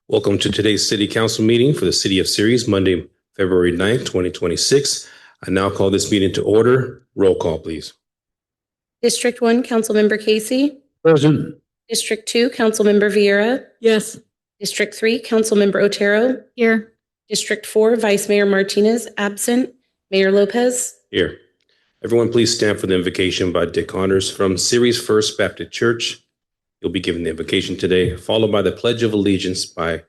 Welcome to today's City Council meeting for the City of Ceres, Monday, February 9th, 2026. I now call this meeting to order. Roll call, please. District 1, Councilmember Casey. Present. District 2, Councilmember Vieira. Yes. District 3, Councilmember Otero. Here. District 4, Vice Mayor Martinez, absent. Mayor Lopez. Here. Everyone, please stand for the invocation by Dick Connors from Ceres First Baptist Church. You'll be given the invocation today, followed by the Pledge of Allegiance by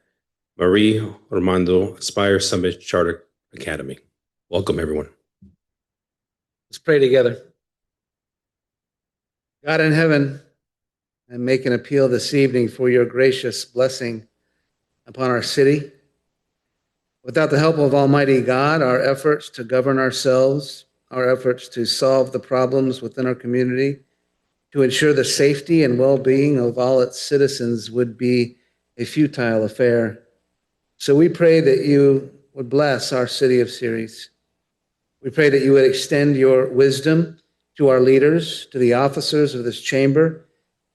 Marie Armando Aspire Summit Charter Academy. Welcome, everyone. Let's pray together. God in heaven, I make an appeal this evening for your gracious blessing upon our city. Without the help of Almighty God, our efforts to govern ourselves, our efforts to solve the problems within our community, to ensure the safety and well-being of all its citizens would be a futile affair. So we pray that you would bless our city of Ceres. We pray that you would extend your wisdom to our leaders, to the officers of this chamber,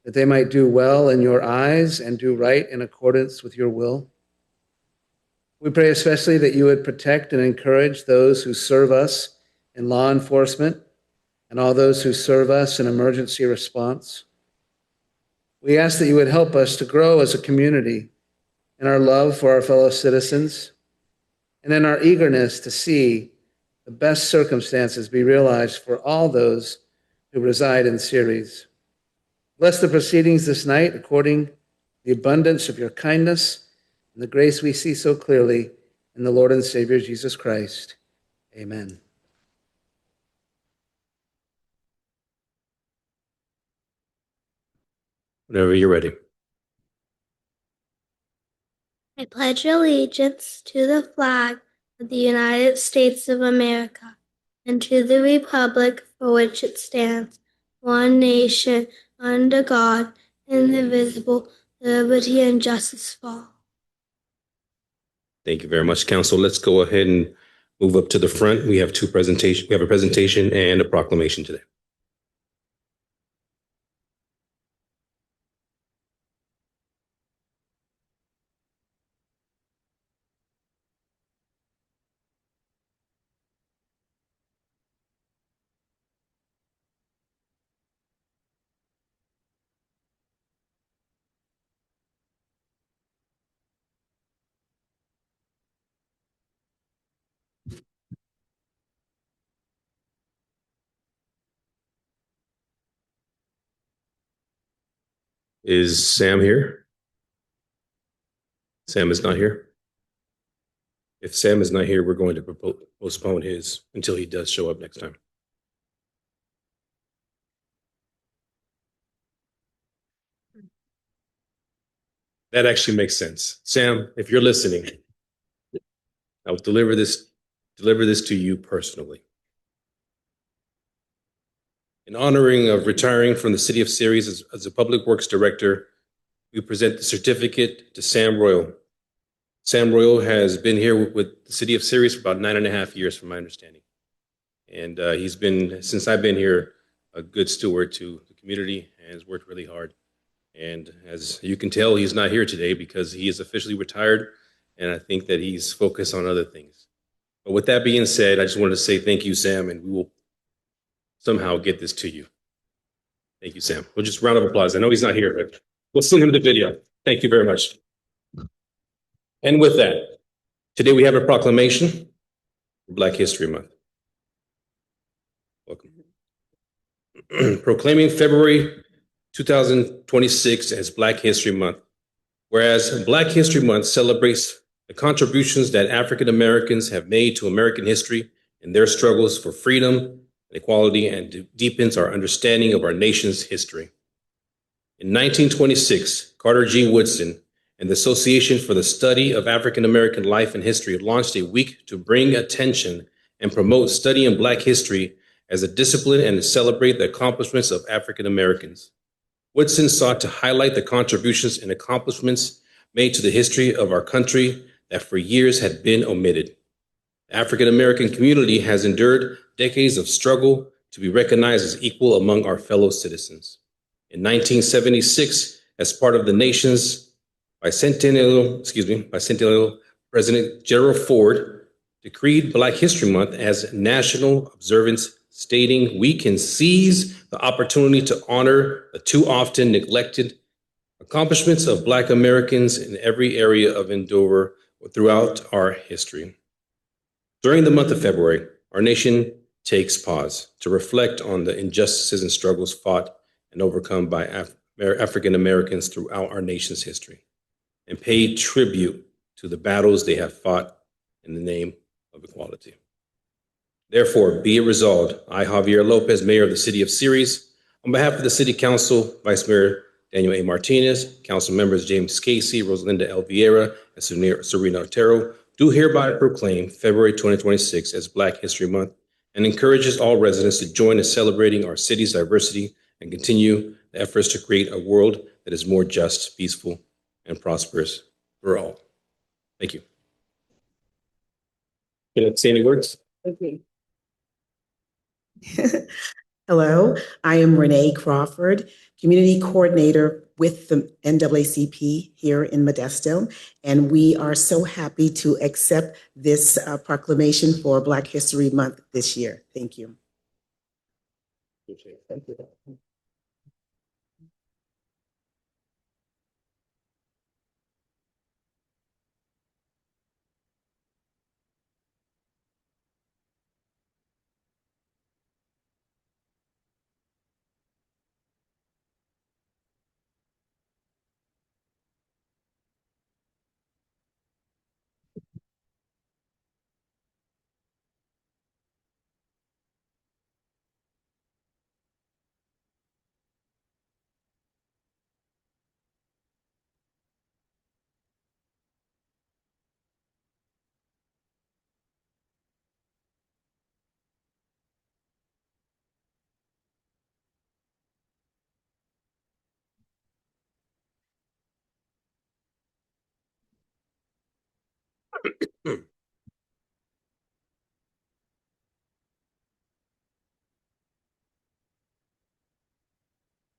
that they might do well in your eyes and do right in accordance with your will. We pray especially that you would protect and encourage those who serve us in law enforcement and all those who serve us in emergency response. We ask that you would help us to grow as a community in our love for our fellow citizens and in our eagerness to see the best circumstances be realized for all those who reside in Ceres. Bless the proceedings this night according to the abundance of your kindness and the grace we see so clearly in the Lord and Savior Jesus Christ. Amen. Whenever you're ready. I pledge allegiance to the flag of the United States of America and to the republic for which it stands, one nation, under God, indivisible, liberty and justice for all. Thank you very much, Council. Let's go ahead and move up to the front. We have a presentation and a proclamation today. Is Sam here? Sam is not here. If Sam is not here, we're going to postpone his until he does show up next time. That actually makes sense. Sam, if you're listening, I will deliver this to you personally. In honoring of retiring from the City of Ceres as a Public Works Director, we present the certificate to Sam Royal. Sam Royal has been here with the City of Ceres for about 9.5 years, from my understanding. And he's been, since I've been here, a good steward to the community and has worked really hard. And as you can tell, he's not here today because he is officially retired, and I think that he's focused on other things. But with that being said, I just wanted to say thank you, Sam, and we will somehow get this to you. Thank you, Sam. We'll just round of applause. I know he's not here, but we'll send him the video. Thank you very much. And with that, today we have a proclamation for Black History Month. Welcome. Proclaiming February 2026 as Black History Month. Whereas Black History Month celebrates the contributions that African Americans have made to American history and their struggles for freedom, equality, and deepens our understanding of our nation's history. In 1926, Carter G. Woodson and the Association for the Study of African American Life and History launched a week to bring attention and promote studying Black history as a discipline and to celebrate the accomplishments of African Americans. Woodson sought to highlight the contributions and accomplishments made to the history of our country that for years had been omitted. The African American community has endured decades of struggle to be recognized as equal among our fellow citizens. In 1976, as part of the nation's Bicentennial President Gerald Ford decreed Black History Month as National Observance, stating we can seize the opportunity to honor the too often neglected accomplishments of Black Americans in every area of endeavor throughout our history. During the month of February, our nation takes pause to reflect on the injustices and struggles fought and overcome by African Americans throughout our nation's history, and pay tribute to the battles they have fought in the name of equality. Therefore, be it resolved, I, Javier Lopez, Mayor of the City of Ceres, on behalf of the City Council, Vice Mayor Daniel A. Martinez, Council Members James Casey, Rosalinda L. Vieira, and Serena Otero, do hereby proclaim February 2026 as Black History Month and encourages all residents to join in celebrating our city's diversity and continue the efforts to create a world that is more just, peaceful, and prosperous for all. Thank you. Can I say any words? Okay. Hello, I am Renee Crawford, Community Coordinator with the NAACP here in Modesto, and we are so happy to accept this proclamation for Black History Month this year. Thank you. Thank you.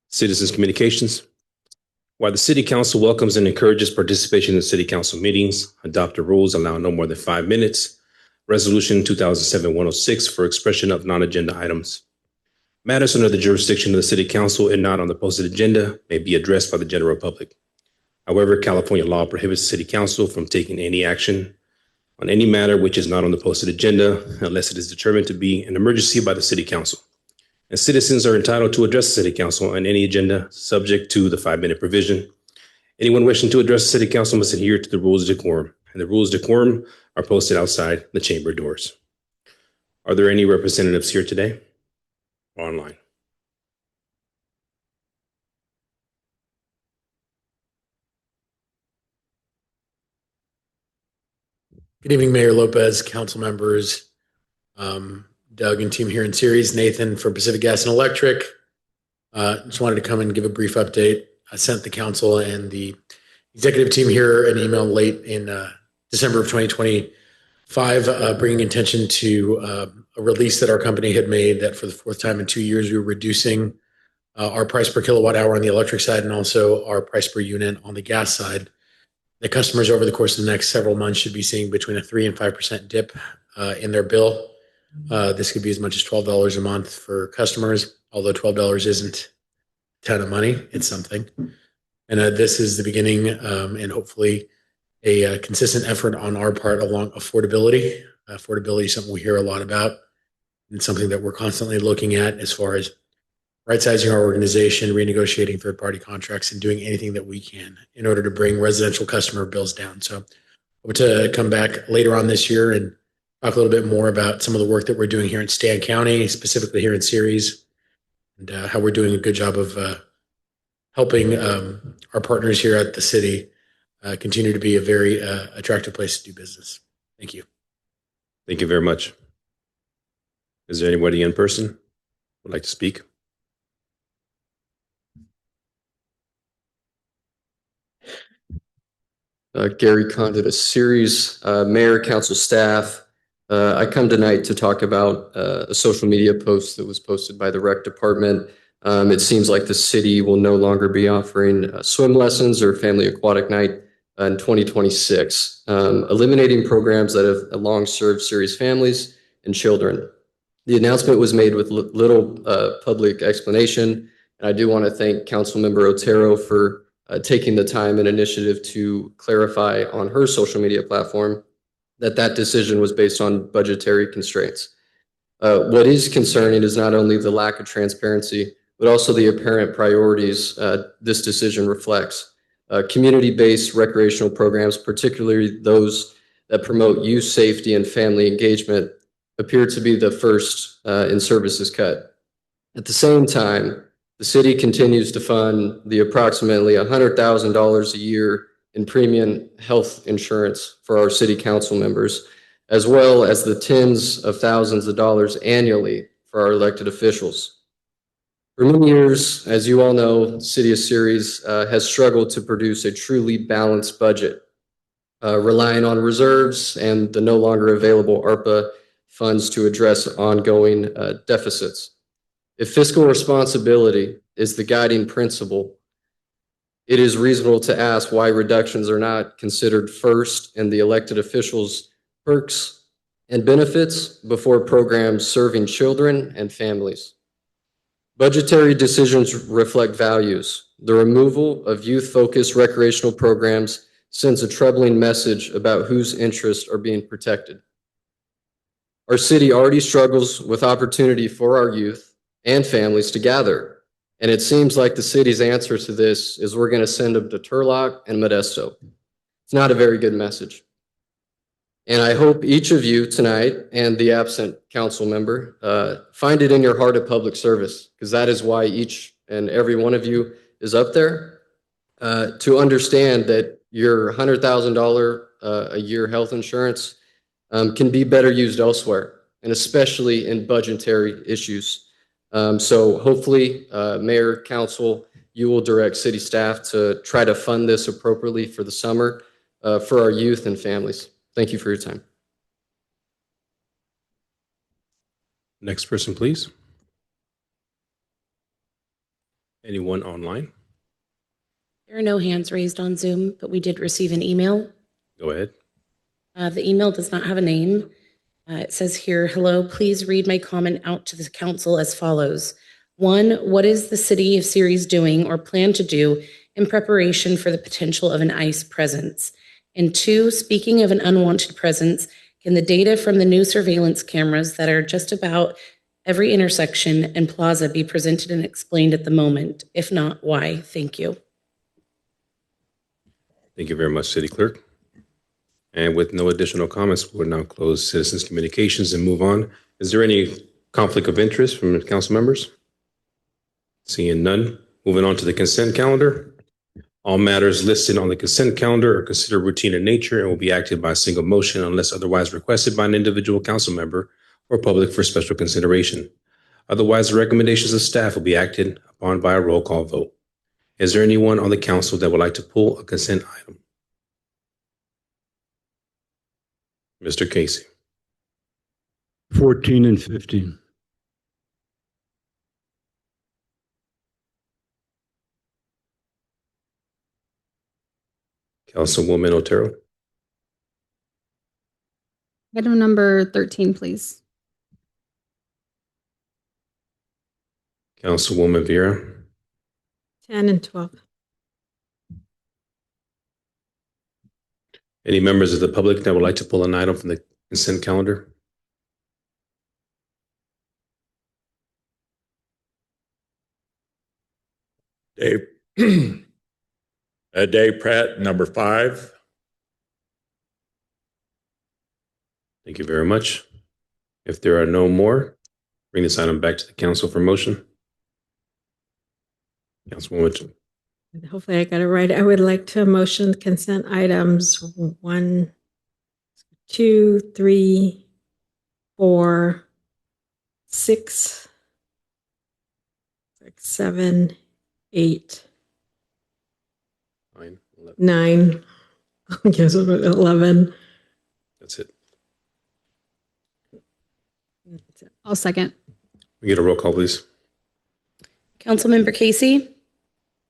Citizens Communications. While the City Council welcomes and encourages participation in City Council meetings, adopted rules allow no more than 5 minutes. Resolution 2007-106 for expression of non-agenda items. Matters under the jurisdiction of the City Council and not on the posted agenda may be addressed by the general public. However, California law prohibits the City Council from taking any action on any matter which is not on the posted agenda unless it is determined to be an emergency by the City Council. And citizens are entitled to address the City Council on any agenda subject to the 5-minute provision. Anyone wishing to address the City Council must adhere to the rules of decorum, and the rules of decorum are posted outside the chamber doors. Are there any representatives here today or online? Good evening, Mayor Lopez, council members, Doug and team here in Ceres, Nathan for Pacific Gas and Electric. Just wanted to come and give a brief update. I sent the council and the executive team here an email late in December of 2025, bringing attention to a release that our company had made that for the 4th time in 2 years, we were reducing our price per kilowatt hour on the electric side and also our price per unit on the gas side. The customers over the course of the next several months should be seeing between a 3 and 5% dip in their bill. This could be as much as $12 a month for customers, although $12 isn't a ton of money, it's something. And this is the beginning and hopefully a consistent effort on our part along affordability. Affordability is something we hear a lot about and something that we're constantly looking at as far as right-sizing our organization, renegotiating third-party contracts, and doing anything that we can in order to bring residential customer bills down. So hope to come back later on this year and talk a little bit more about some of the work that we're doing here in Stan County, specifically here in Ceres, and how we're doing a good job of helping our partners here at the city continue to be a very attractive place to do business. Thank you. Thank you very much. Is there anybody in person who would like to speak? Gary Condit, a Ceres, mayor, council staff. I come tonight to talk about a social media post that was posted by the rec department. It seems like the city will no longer be offering swim lessons or family aquatic night in 2026, eliminating programs that have long served Ceres families and children. The announcement was made with little public explanation, and I do want to thank Councilmember Otero for taking the time and initiative to clarify on her social media platform that decision was based on budgetary constraints. What is concerning is not only the lack of transparency, but also the apparent priorities this decision reflects. Community-based recreational programs, particularly those that promote youth safety and family engagement, appear to be the first in services cut. At the same time, the city continues to fund the approximately $100,000 a year in premium health insurance for our city council members, as well as the tens of thousands of dollars annually for our elected officials. For many years, as you all know, the City of Ceres has struggled to produce a truly balanced budget, relying on reserves and the no longer available ARPA funds to address ongoing deficits. If fiscal responsibility is the guiding principle, it is reasonable to ask why reductions are not considered first in the elected officials' perks and benefits before programs serving children and families. Budgetary decisions reflect values. The removal of youth-focused recreational programs sends a troubling message about whose interests are being protected. Our city already struggles with opportunity for our youth and families to gather, and it seems like the city's answer to this is we're going to send them to Turlock and Modesto. It's not a very good message. And I hope each of you tonight and the absent council member find it in your heart of public service, because that is why each and every one of you is up there, to understand that your $100,000 a year health insurance can be better used elsewhere, and especially in budgetary issues. So hopefully, Mayor, Council, you will direct city staff to try to fund this appropriately for the summer for our youth and families. Thank you for your time. Next person, please. Anyone online? There are no hands raised on Zoom, but we did receive an email. Go ahead. The email does not have a name. It says here, hello, please read my comment out to the council as follows. 1, what is the city of Ceres doing or plan to do in preparation for the potential of an ICE presence? And 2, speaking of an unwanted presence, can the data from the new surveillance cameras that are just about every intersection and plaza be presented and explained at the moment? If not, why? Thank you. Thank you very much, City Clerk. And with no additional comments, we'll now close citizens' communications and move on. Is there any conflict of interest from the council members? Seeing none, moving on to the consent calendar. All matters listed on the consent calendar are considered routine in nature and will be acted by a single motion unless otherwise requested by an individual council member or public for special consideration. Otherwise, the recommendations of staff will be acted upon by a roll call vote. Is there anyone on the council that would like to pull a consent item? Mr. Casey. 14 and 15. Councilwoman Otero. Item number 13, please. Councilwoman Vera. 10 and 12. Any members of the public that would like to pull an item from the consent calendar? Dave. Dave Pratt, number 5. Thank you very much. If there are no more, bring this item back to the council for motion. Councilwoman. Hopefully I got it right. I would like to motion consent items 1, 2, 3, 4, 6, 7, 8, 9. Yes, 11. That's it. I'll second. We get a roll call, please. Councilmember Casey?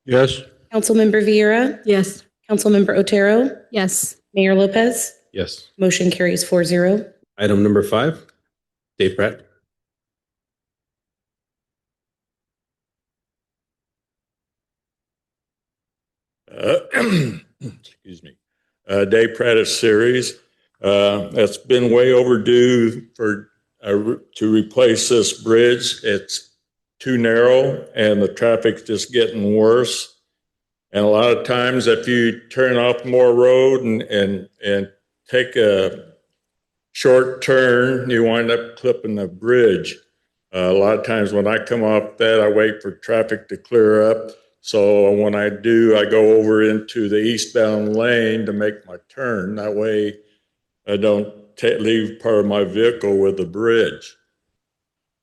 Yes. Councilmember Vieira? Yes. Councilmember Otero, Yes. Mayor Lopez. Yes. Motion carries 4-0. Item number 5, Dave Pratt. Excuse me. Dave Pratt series. It's been way overdue to replace this bridge. It's too narrow and the traffic's just getting worse. And a lot of times if you turn off Moore Road and take a short turn, you wind up clipping the bridge. A lot of times when I come off that, I wait for traffic to clear up. So when I do, I go over into the eastbound lane to make my turn. That way I don't leave part of my vehicle with the bridge.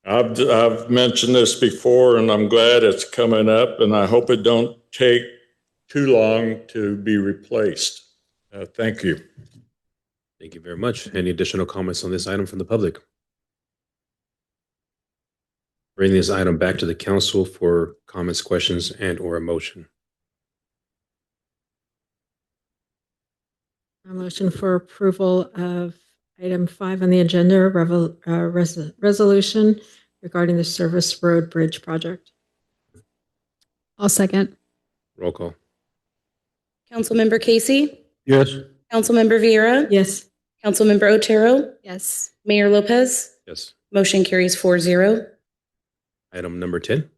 I've mentioned this before and I'm glad it's coming up and I hope it don't take too long to be replaced. Thank you. Thank you very much. Any additional comments on this item from the public? Bring this item back to the council for comments, questions, and or a motion. A motion for approval of item 5 on the agenda, resolution regarding the Service Road Bridge project. I'll second. Roll call. Councilmember Casey, Yes. Councilmember Vieira, Yes. Councilmember Otero, Yes. Mayor Lopez. Yes. Motion carries 4-0. Item number 10.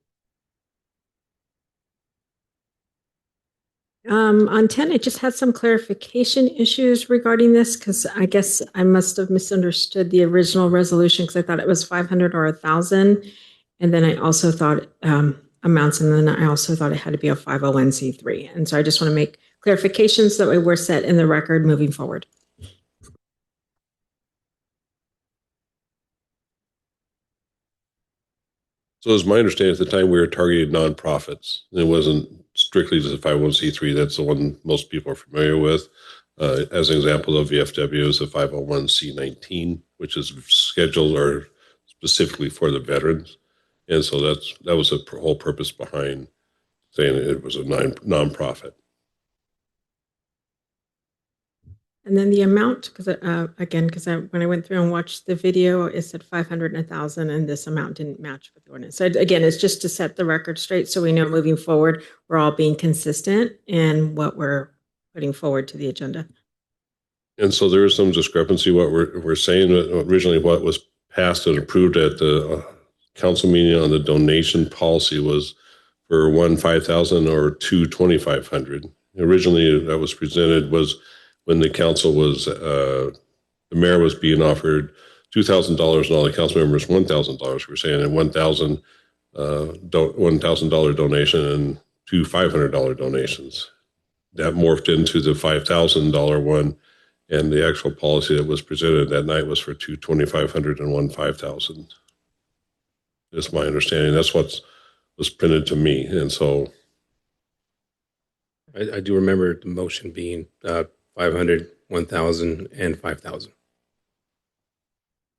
On 10, I just had some clarification issues regarding this because I guess I must have misunderstood the original resolution because I thought it was 500 or 1,000. And then I also thought amounts, and then I also thought it had to be a 501c3. And so I just want to make clarifications that way we're set in the record moving forward. So as my understanding, at the time we were targeting nonprofits. It wasn't strictly just a 501c3. That's the one most people are familiar with. As an example of VFW is a 501c19, which is scheduled or specifically for the veterans. And so that was the whole purpose behind saying it was a nonprofit. And then the amount, because when I went through and watched the video, it said 500 and 1,000, and this amount didn't match with the ordinance. So again, it's just to set the record straight so we know moving forward, we're all being consistent in what we're putting forward to the agenda. And so there is some discrepancy. What we're saying originally, what was passed and approved at the council meeting on the donation policy was for 5,000 or 2,500. Originally, that was presented was when the council was, the mayor was being offered $2,000 and all the council members $1,000. We're saying a $1,000 donation and two $500 donations. That morphed into the $5,000 one, and the actual policy that was presented that night was for two $2,500 and one $5,000. That's my understanding. That's what was printed to me, and so I do remember the motion being 500, 1,000, and 5,000.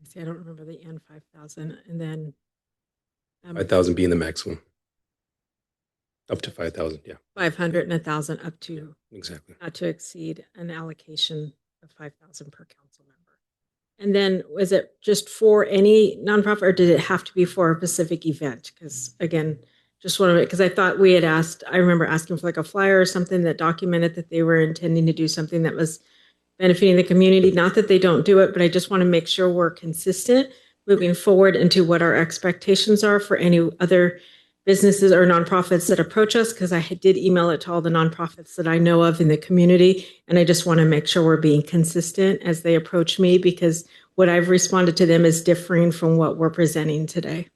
See, I don't remember the N 5,000, and then 5,000 being the maximum. Up to 5,000, yeah. 500 and 1,000 up to Exactly. not to exceed an allocation of 5,000 per council member. And then was it just for any nonprofit, or did it have to be for a specific event? Because again, just want to, because I thought we had asked, I remember asking for like a flyer or something that documented that they were intending to do something that was benefiting the community. Not that they don't do it, but I just want to make sure we're consistent moving forward into what our expectations are for any other businesses or nonprofits that approach us, because I did email it to all the nonprofits that I know of in the community. And I just want to make sure we're being consistent as they approach me, because what I've responded to them is differing from what we're presenting today.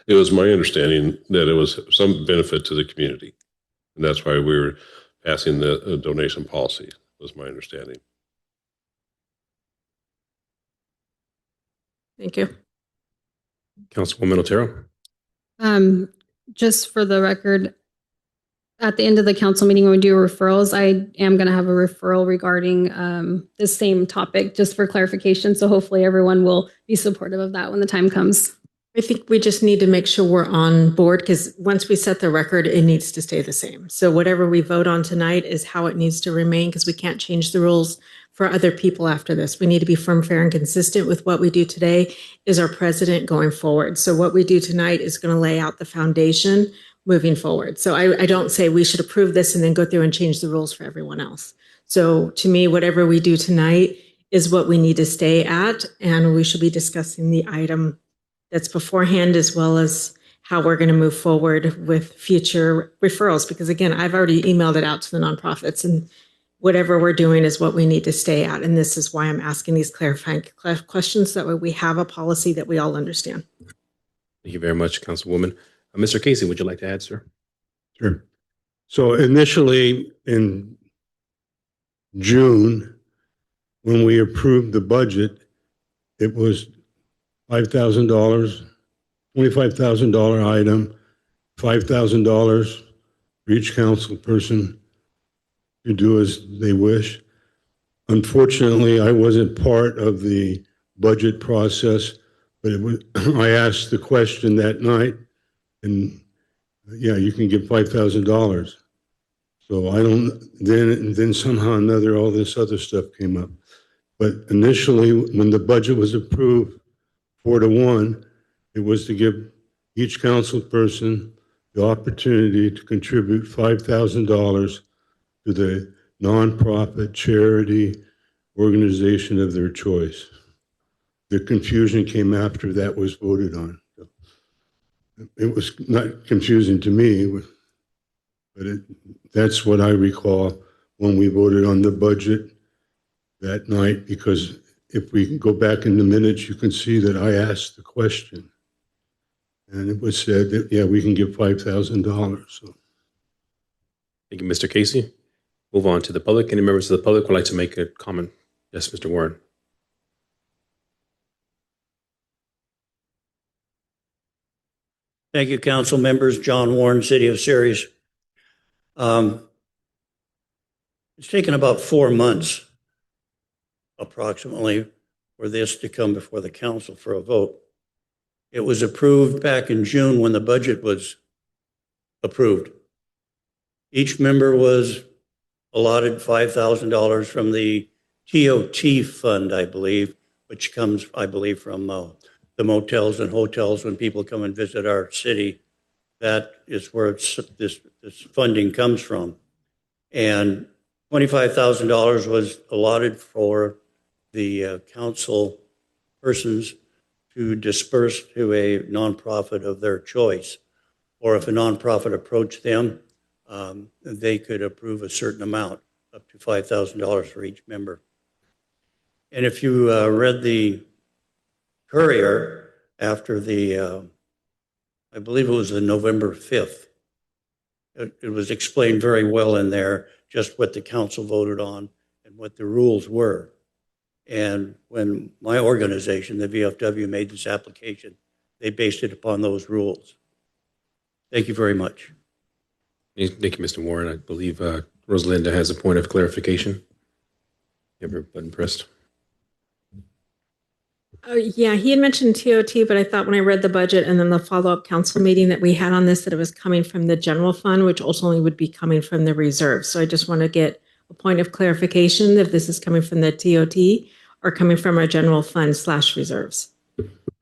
it was my understanding that it was some benefit to the community. And that's why we were passing the donation policy, was my understanding. Thank you. Councilwoman Otero. Just for the record, at the end of the council meeting, when we do referrals, I am going to have a referral regarding the same topic, just for clarification. So hopefully everyone will be supportive of that when the time comes. I think we just need to make sure we're on board because once we set the record, it needs to stay the same. So whatever we vote on tonight is how it needs to remain because we can't change the rules for other people after this. We need to be firm, fair, and consistent with what we do today is our president going forward. So what we do tonight is going to lay out the foundation moving forward. So I don't say we should approve this and then go through and change the rules for everyone else. So to me, whatever we do tonight is what we need to stay at, and we should be discussing the item that's beforehand as well as how we're going to move forward with future referrals. Because again, I've already emailed it out to the nonprofits and whatever we're doing is what we need to stay at. And this is why I'm asking these clarifying questions. That way we have a policy that we all understand. Thank you very much, Councilwoman. Mr. Casey, would you like to add, sir? Sure. So initially in June, when we approved the budget, it was $5,000, $25,000 item, $5,000 for each council person to do as they wish. Unfortunately, I wasn't part of the budget process, but I asked the question that night, and yeah, you can get $5,000. So I don't, then somehow or another, all this other stuff came up. But initially, when the budget was approved 4-1, it was to give each council person the opportunity to contribute $5,000 to the nonprofit charity organization of their choice. The confusion came after that was voted on. It was not confusing to me, but that's what I recall when we voted on the budget that night, because if we can go back in the minutes, you can see that I asked the question. And it was said that, yeah, we can give $5,000. So. Thank you, Mr. Casey. Move on to the public. Any members of the public would like to make a comment? Yes, Mr. Warren. Thank you, council members. John Warren, City of Ceres. It's taken about 4 months approximately for this to come before the council for a vote. It was approved back in June when the budget was approved. Each member was allotted $5,000 from the TOT fund, I believe, which comes, I believe, from the motels and hotels when people come and visit our city. That is where this funding comes from. And $25,000 was allotted for the council persons to disperse to a nonprofit of their choice. Or if a nonprofit approached them, they could approve a certain amount, up to $5,000 for each member. And if you read the Courier after the, I believe it was the November 5th, it was explained very well in there just what the council voted on and what the rules were. And when my organization, the VFW, made this application, they based it upon those rules. Thank you very much. Thank you, Mr. Warren. I believe Rosalinda has a point of clarification. You have your button pressed. Oh, yeah, he had mentioned TOT, but I thought when I read the budget and then the follow-up council meeting that we had on this, that it was coming from the general fund, which ultimately would be coming from the reserve. So I just want to get a point of clarification if this is coming from the TOT or coming from our general fund / reserves.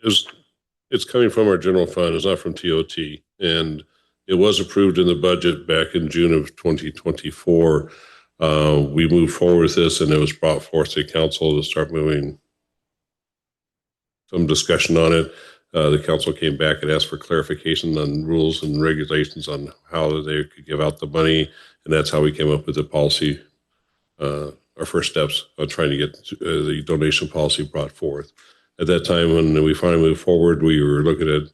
It's coming from our general fund. It's not from TOT. And it was approved in the budget back in June of 2024. We moved forward with this, and it was brought forth to council to start moving some discussion on it. The council came back and asked for clarification on rules and regulations on how they could give out the money. And that's how we came up with the policy, our first steps on trying to get the donation policy brought forth. At that time, when we finally moved forward, we were looking at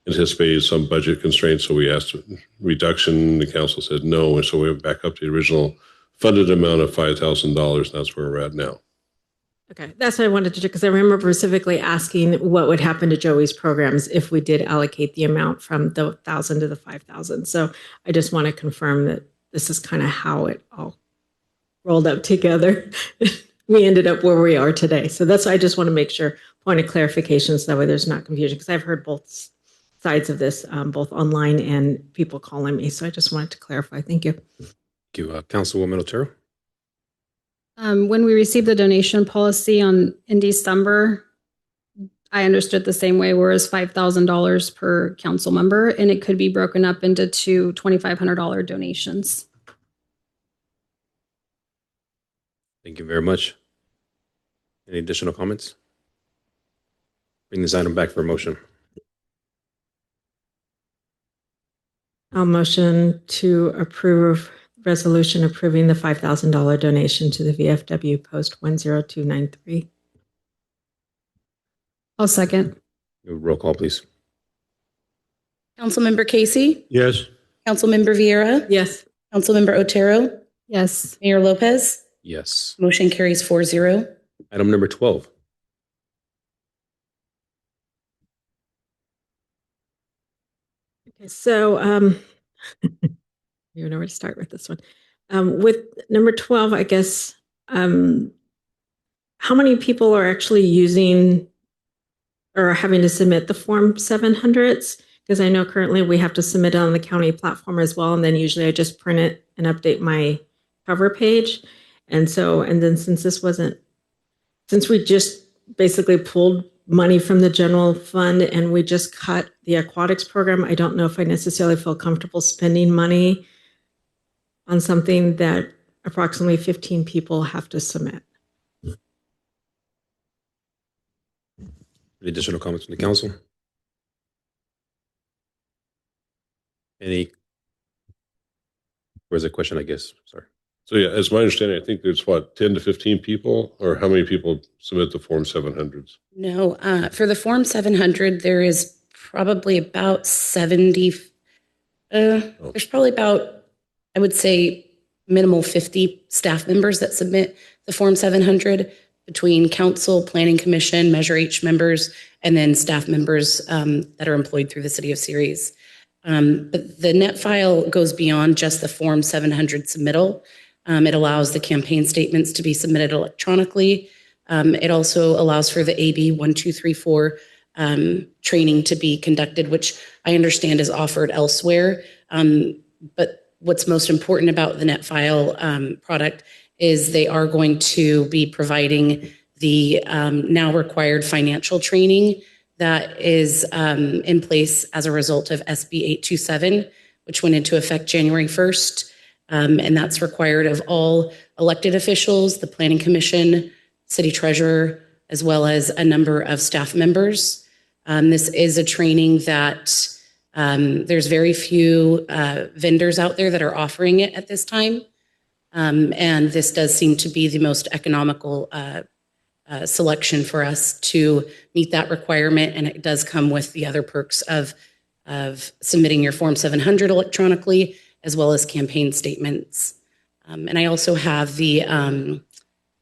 anticipating some budget constraints. So we asked reduction. The council said no. And so we went back up to the original funded amount of $5,000. That's where we're at now. Okay, that's what I wanted to do because I remember specifically asking what would happen to Joey's programs if we did allocate the amount from the 1,000 to the 5,000. So I just want to confirm that this is kind of how it all rolled up together. We ended up where we are today. So that's why I just want to make sure, point of clarification so that way there's not confusion, because I've heard both sides of this, both online and people calling me. So I just wanted to clarify. Thank you. Thank you. Councilwoman Otero? When we received the donation policy in December, I understood the same way, whereas $5,000 per council member, and it could be broken up into two $2,500 donations. Thank you very much. Any additional comments? Bring this item back for a motion. I'll motion to approve resolution approving the $5,000 donation to the VFW Post 10293. I'll second. Roll call, please. Councilmember Casey, Yes. Councilmember Vieira, Yes. Councilmember Otero, Yes. Mayor Lopez. Yes. Motion carries 4-0. Item number 12. Okay, so I don't even know where to start with this one. With number 12, I guess, how many people are actually using or having to submit the Form 700s? Because I know currently we have to submit it on the county platform as well. And then usually I just print it and update my cover page. And then since we just basically pulled money from the general fund and we just cut the aquatics program, I don't know if I necessarily feel comfortable spending money on something that approximately 15 people have to submit. Any additional comments from the council? Where's the question, I guess? Sorry. So yeah, as my understanding, I think there's what, 10 to 15 people, or how many people submit the Form 700s? No, for the Form 700, there is probably about 70. There's probably about, I would say, minimal 50 staff members that submit the Form 700 between council, planning commission, Measure H members, and then staff members that are employed through the City of Ceres. But the net file goes beyond just the Form 700 submittal. It allows the campaign statements to be submitted electronically. It also allows for the AB 1234 training to be conducted, which I understand is offered elsewhere. But what's most important about the net file product is they are going to be providing the now required financial training that is in place as a result of SB 827, which went into effect January 1st. And that's required of all elected officials, the Planning Commission, City Treasurer, as well as a number of staff members. This is a training that there's very few vendors out there that are offering it at this time. And this does seem to be the most economical selection for us to meet that requirement. And it does come with the other perks of submitting your Form 700 electronically, as well as campaign statements. And I also have a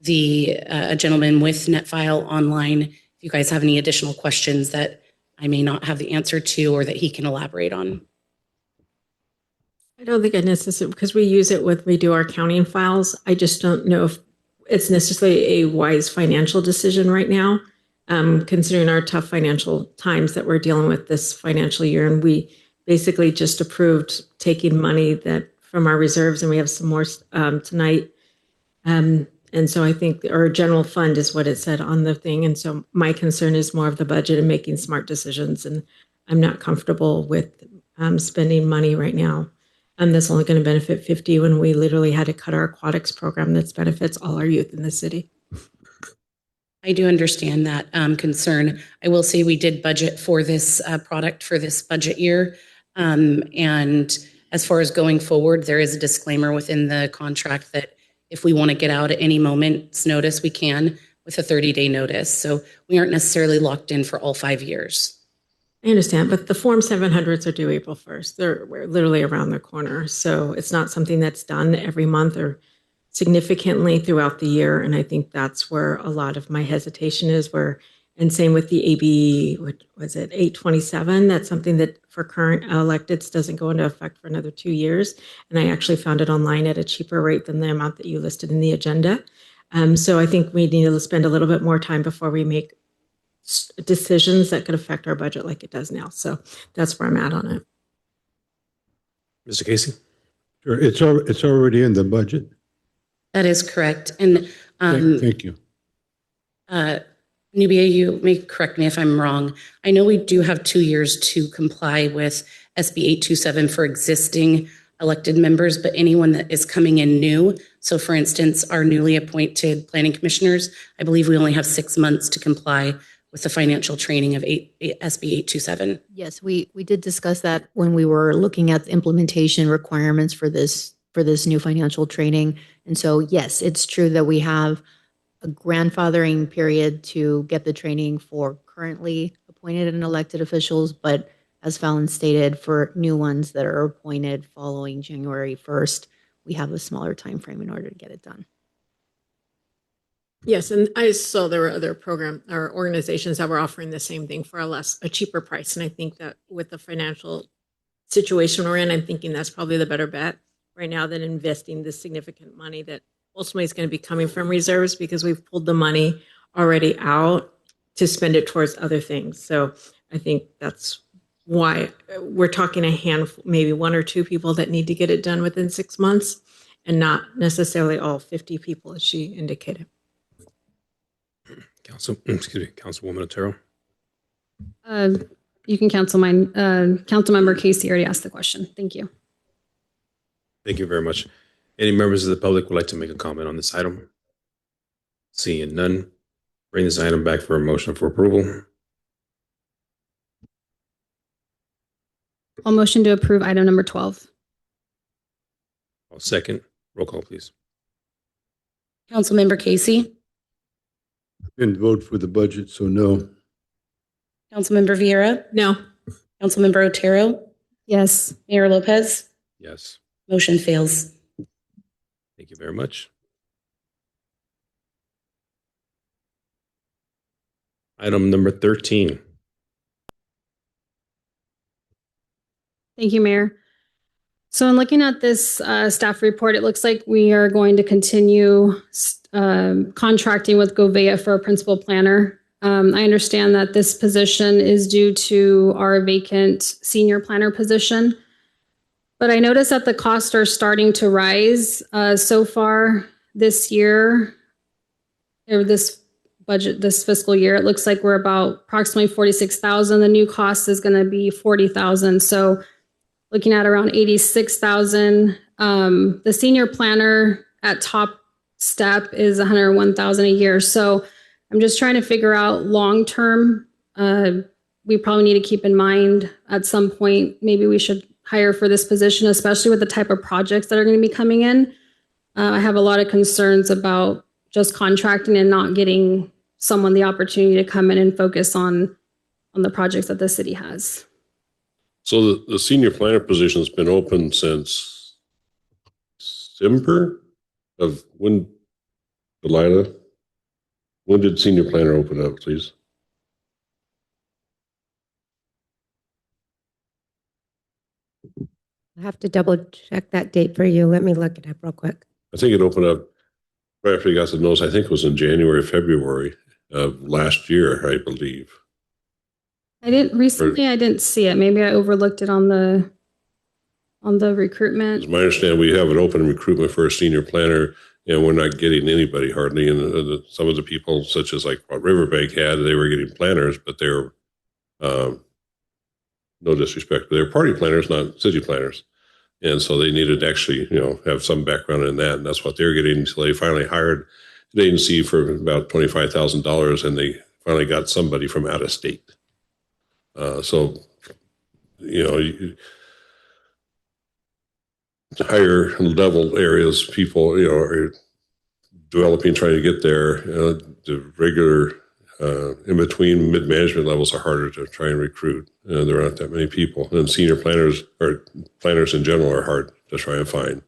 gentleman with NetFile online. If you guys have any additional questions that I may not have the answer to or that he can elaborate on. I don't think I necessarily, because we use it when we do our accounting files. I just don't know if it's necessarily a wise financial decision right now, considering our tough financial times that we're dealing with this financial year. And we basically just approved taking money that from our reserves, and we have some more tonight. And so I think our general fund is what it said on the thing. And so my concern is more of the budget and making smart decisions. And I'm not comfortable with spending money right now. That's only going to benefit 50 when we literally had to cut our aquatics program that benefits all our youth in the city. I do understand that concern. I will say we did budget for this product for this budget year. And as far as going forward, there is a disclaimer within the contract that if we want to get out at any moment's notice, we can with a 30-day notice. So we aren't necessarily locked in for all 5 years. I understand, but the Form 700s are due April 1st. We're literally around the corner. So it's not something that's done every month or significantly throughout the year. And I think that's where a lot of my hesitation is, and same with the AB, what was it, 827? That's something that for current electeds doesn't go into effect for another 2 years. And I actually found it online at a cheaper rate than the amount that you listed in the agenda. So I think we need to spend a little bit more time before we make decisions that could affect our budget like it does now. So that's where I'm at on it. Mr. Casey? Sure, it's already in the budget. That is correct. And Thank you. Nubia, you may correct me if I'm wrong. I know we do have 2 years to comply with SB 827 for existing elected members, but anyone that is coming in new, so for instance, our newly appointed planning commissioners, I believe we only have 6 months to comply with the financial training of SB 827. Yes, we did discuss that when we were looking at the implementation requirements for this new financial training. And so, yes, it's true that we have a grandfathering period to get the training for currently appointed and elected officials, but as Fallon stated, for new ones that are appointed following January 1st, we have a smaller time frame in order to get it done. Yes, and I saw there were other program or organizations that were offering the same thing for a cheaper price. And I think that with the financial situation we're in, I'm thinking that's probably the better bet right now than investing this significant money that ultimately is going to be coming from reserves, because we've pulled the money already out to spend it towards other things. So I think that's why we're talking a handful, maybe 1 or 2 people that need to get it done within 6 months, and not necessarily all 50 people, as she indicated. Councilwoman Otero. You can cancel mine. Councilmember Casey already asked the question. Thank you. Thank you very much. Any members of the public would like to make a comment on this item? Seeing none, bring this item back for a motion for approval. I'll motion to approve item number 12. I'll second. Roll call, please. Councilmember Casey, Didn't vote for the budget, so no. Councilmember Vieira, No. Councilmember Otero, Yes. Mayor Lopez, Yes. motion fails. Thank you very much. Item number 13. Thank you, Mayor. So in looking at this staff report, it looks like we are going to continue contracting with Govea for a principal planner. I understand that this position is due to our vacant senior planner position, but I noticed that the costs are starting to rise so far this year, or this budget, this fiscal year. It looks like we're about approximately $46,000. The new cost is going to be $40,000. So looking at around $86,000. The senior planner at top step is $101,000 a year. So I'm just trying to figure out long term. We probably need to keep in mind at some point, maybe we should hire for this position, especially with the type of projects that are going to be coming in. I have a lot of concerns about just contracting and not getting someone the opportunity to come in and focus on the projects that the city has. So the senior planner position has been open since December of when, Delilah? When did senior planner open up, please? I have to double check that date for you. Let me look it up real quick. I think it opened up right after you got the notice. I think it was in January, February of last year, I believe. I didn't see it. Maybe I overlooked it on the recruitment. As my understanding, we have an open recruitment for a senior planner, and we're not getting anybody hardly. And some of the people, such as like what Riverbank had, they were getting planners, but they were, no disrespect, but they're party planners, not city planners. And so they needed to actually, have some background in that. And that's what they're getting until they finally hired an agency for about $25,000, and they finally got somebody from out of state. Higher level areas, people, are developing, trying to get there. The regular in between mid-management levels are harder to try and recruit. There aren't that many people. And senior planners, or planners in general, are hard to try and find.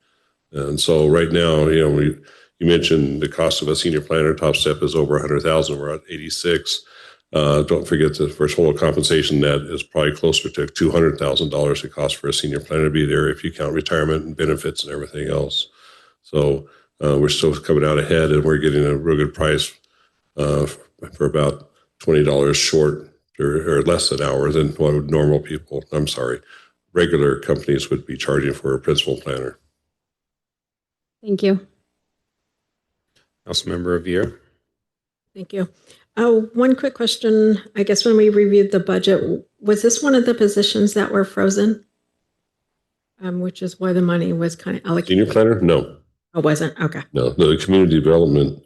And so right now, you mentioned the cost of a senior planner. Top step is over $100,000. We're at 86. Don't forget that for total compensation, that is probably closer to $200,000 it costs for a senior planner to be there if you count retirement and benefits and everything else. So we're still coming out ahead, and we're getting a real good price for about $20 short or less an hour than what normal people, regular companies would be charging for a principal planner. Thank you. Councilmember Rivera. Thank you. One quick question. I guess when we reviewed the budget, was this one of the positions that were frozen? Which is why the money was kind of allocated. Senior planner? No. Oh, wasn't? Okay. No, the community development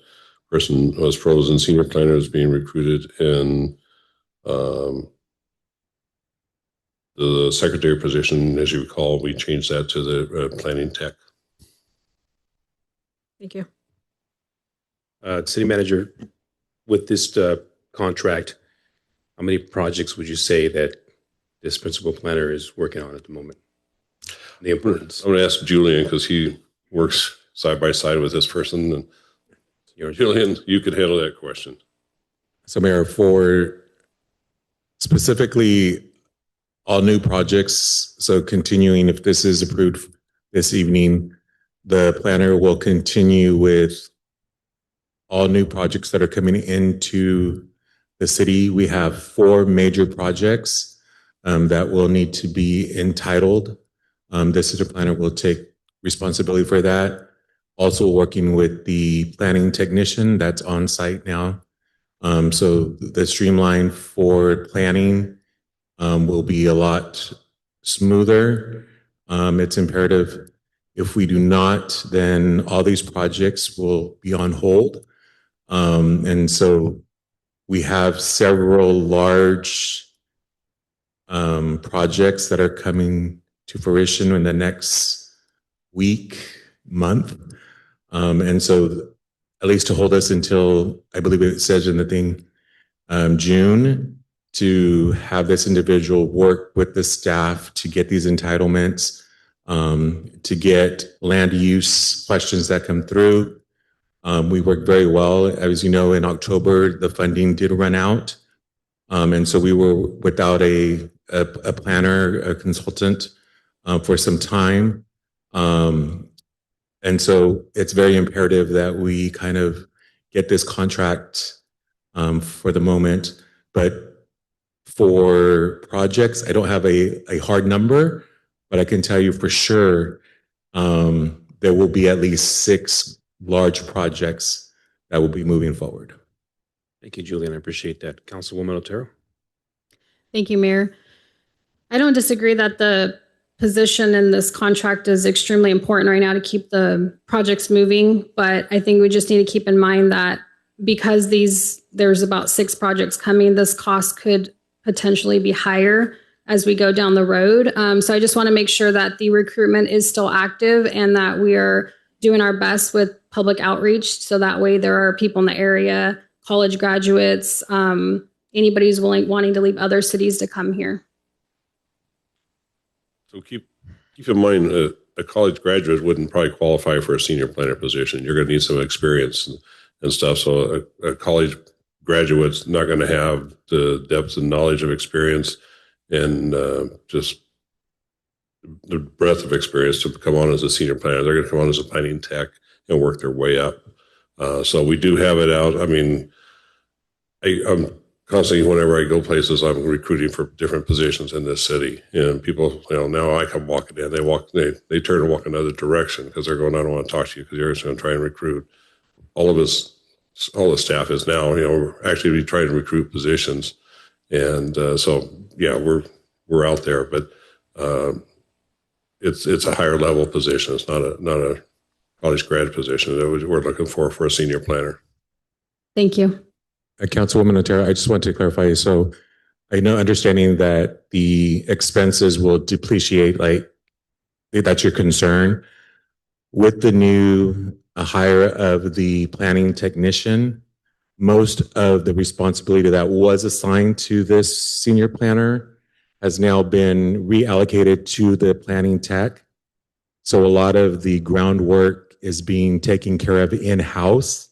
person was frozen. Senior planner is being recruited, and the secretary position, as you recall, we changed that to the planning tech. Thank you. City manager, with this contract, how many projects would you say that this principal planner is working on at the moment? The importance. I'm going to ask Julian because he works side by side with this person. And Julian, you could handle that question. So, Mayor, for specifically all new projects, so continuing, if this is approved this evening, the planner will continue with all new projects that are coming into the city. We have 4 major projects that will need to be entitled. The city planner will take responsibility for that. Also working with the planning technician that's on site now. So the streamline for planning will be a lot smoother. It's imperative. If we do not, then all these projects will be on hold. And so we have several large projects that are coming to fruition in the next week, month. And so at least to hold us until, I believe it says in the thing, June, to have this individual work with the staff to get these entitlements, to get land use questions that come through. We worked very well. As you know, in October, the funding did run out. And so we were without a planner, a consultant for some time. And so it's very imperative that we kind of get this contract for the moment. But for projects, I don't have a hard number, but I can tell you for sure there will be at least 6 large projects that will be moving forward. Thank you, Julian. I appreciate that. Councilwoman Otero. Thank you, Mayor. I don't disagree that the position in this contract is extremely important right now to keep the projects moving, but I think we just need to keep in mind that because there's about 6 projects coming, this cost could potentially be higher as we go down the road. So I just want to make sure that the recruitment is still active and that we are doing our best with public outreach. So that way there are people in the area, college graduates, anybody who's wanting to leave other cities to come here. So keep in mind, a college graduate wouldn't probably qualify for a senior planner position. You're going to need some experience and stuff. So a college graduate's not going to have the depth and knowledge of experience and just the breadth of experience to come on as a senior planner. They're going to come on as a planning tech and work their way up. So we do have it out. I mean, I'm constantly, whenever I go places, I'm recruiting for different positions in this city. And people, now I come walking in, they turn and walk another direction because they're going, I don't want to talk to you because you're just going to try and recruit. All the staff is now, we're actually trying to recruit positions. And so, yeah, we're out there, but it's a higher level position. It's not a college grad position that we're looking for a senior planner. Thank you. Councilwoman Otero, I just want to clarify. So I know, understanding that the expenses will depreciate, like that's your concern. With the new hire of the planning technician, most of the responsibility that was assigned to this senior planner has now been reallocated to the planning tech. So a lot of the groundwork is being taken care of in-house.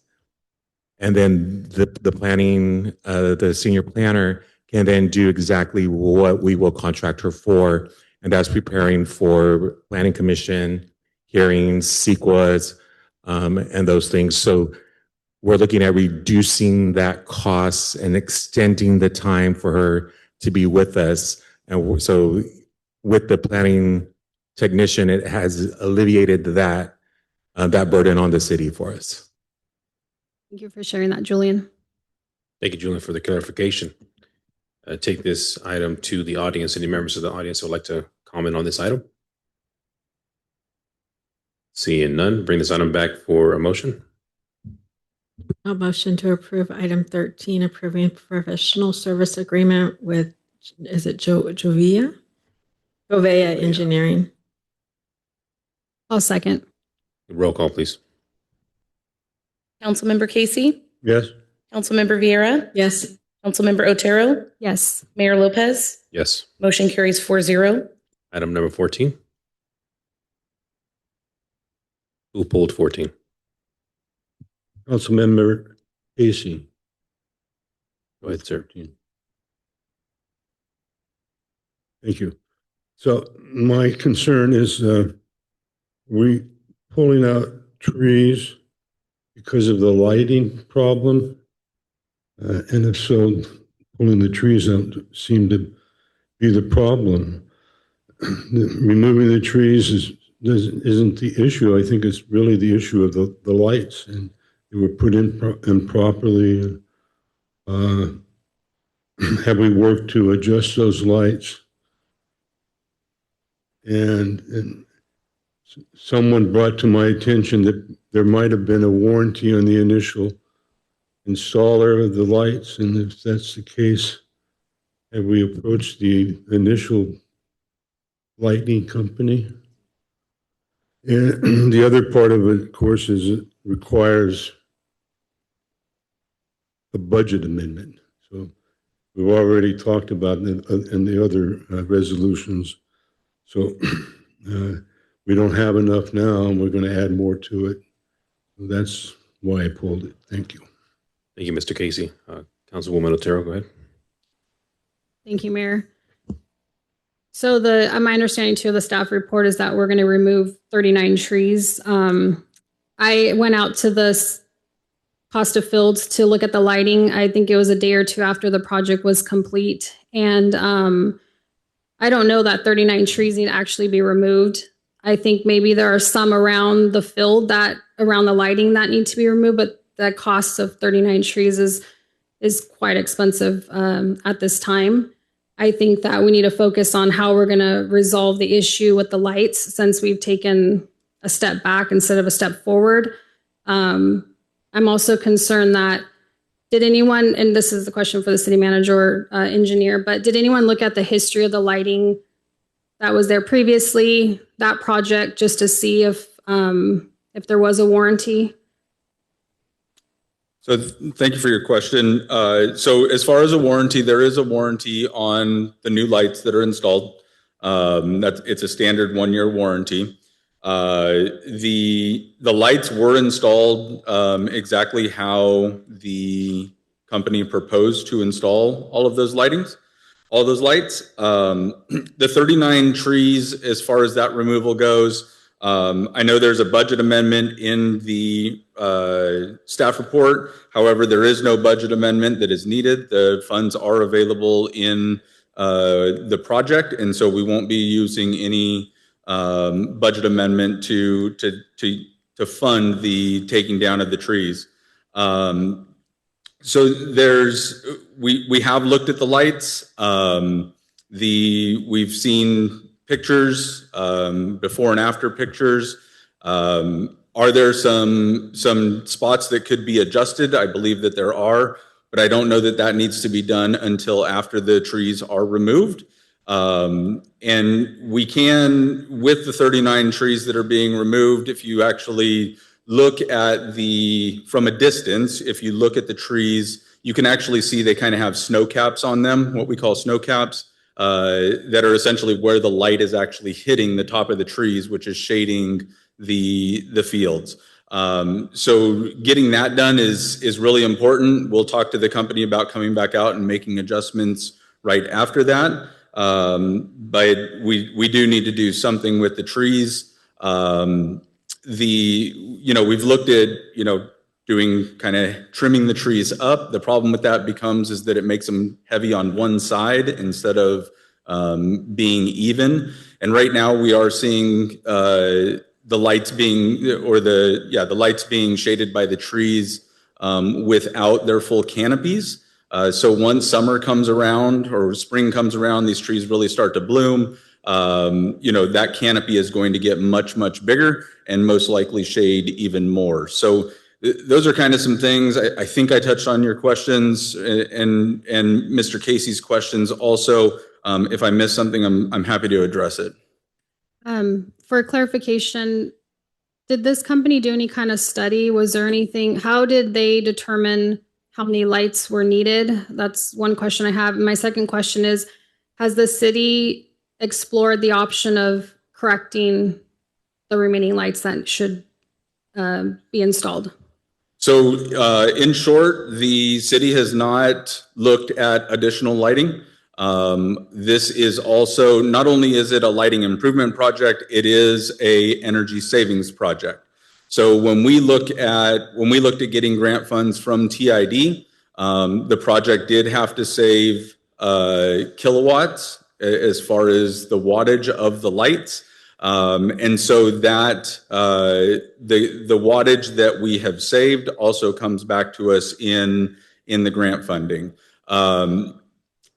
And then the planning, the senior planner can then do exactly what we will contract her for. And that's preparing for planning commission, hearings, CEQAs, and those things. So we're looking at reducing that cost and extending the time for her to be with us. And so with the planning technician, it has alleviated that burden on the city for us. Thank you for sharing that, Julian. Thank you, Julian, for the clarification. Take this item to the audience. Any members of the audience who would like to comment on this item? Seeing none, bring this item back for a motion. A motion to approve item 13, approving professional service agreement with, is it Jovea Engineering. I'll second. Roll call, please. Councilmember Casey, Yes. Councilmember Vieira, Yes. Councilmember Otero, Yes. Mayor Lopez. Yes. Motion carries 4-0. Item number 14. Who pulled 14? Councilmember Casey. Go ahead, sir. Thank you. So my concern is we pulling out trees because of the lighting problem. And if so, pulling the trees out seemed to be the problem. Removing the trees isn't the issue. I think it's really the issue of the lights, and they were put in improperly. Have we worked to adjust those lights? And someone brought to my attention that there might have been a warranty on the initial installer of the lights, and if that's the case, have we approached the initial lighting company? And the other part of it, of course, is it requires a budget amendment. So we've already talked about it in the other resolutions. So we don't have enough now, and we're going to add more to it. So that's why I pulled it. Thank you. Thank you, Mr. Casey. Councilwoman Otero, go ahead. Thank you, Mayor. So my understanding too of the staff report is that we're going to remove 39 trees. I went out to the Costa Fields to look at the lighting. I think it was a day or two after the project was complete. And I don't know that 39 trees need to actually be removed. I think maybe there are some around the field around the lighting that need to be removed, but the cost of 39 trees is quite expensive at this time. I think that we need to focus on how we're going to resolve the issue with the lights, since we've taken a step back instead of a step forward. I'm also concerned that did anyone, and this is the question for the city manager or engineer, but did anyone look at the history of the lighting that was there previously, that project, just to see if there was a warranty? So thank you for your question. So as far as a warranty, there is a warranty on the new lights that are installed. It's a standard 1-year warranty. The lights were installed exactly how the company proposed to install all of those lights. The 39 trees, as far as that removal goes, I know there's a budget amendment in the staff report. However, there is no budget amendment that is needed. The funds are available in the project, and so we won't be using any budget amendment to fund the taking down of the trees. So we have looked at the lights. We've seen pictures, before and after pictures. Are there some spots that could be adjusted? I believe that there are, but I don't know that needs to be done until after the trees are removed. And we can, with the 39 trees that are being removed, if you actually look at from a distance, if you look at the trees, you can actually see they kind of have snow caps on them, what we call snow caps, that are essentially where the light is actually hitting the top of the trees, which is shading the fields. So getting that done is really important. We'll talk to the company about coming back out and making adjustments right after that. But we do need to do something with the trees. We've looked at, doing kind of trimming the trees up. The problem with that becomes is that it makes them heavy on one side instead of being even. And right now we are seeing the lights being, the lights being shaded by the trees without their full canopies. So once summer comes around or spring comes around, these trees really start to bloom. That canopy is going to get much, much bigger and most likely shade even more. So those are kind of some things. I think I touched on your questions and Mr. Casey's questions also. If I missed something, I'm happy to address it. For clarification, did this company do any kind of study? Was there anything, how did they determine how many lights were needed? That's one question I have. My second question is, has the city explored the option of correcting the remaining lights that should be installed? So in short, the city has not looked at additional lighting. This is also, not only is it a lighting improvement project, it is a energy savings project. So when we looked at getting grant funds from TID, the project did have to save kilowatts as far as the wattage of the lights. And so that the wattage that we have saved also comes back to us in the grant funding.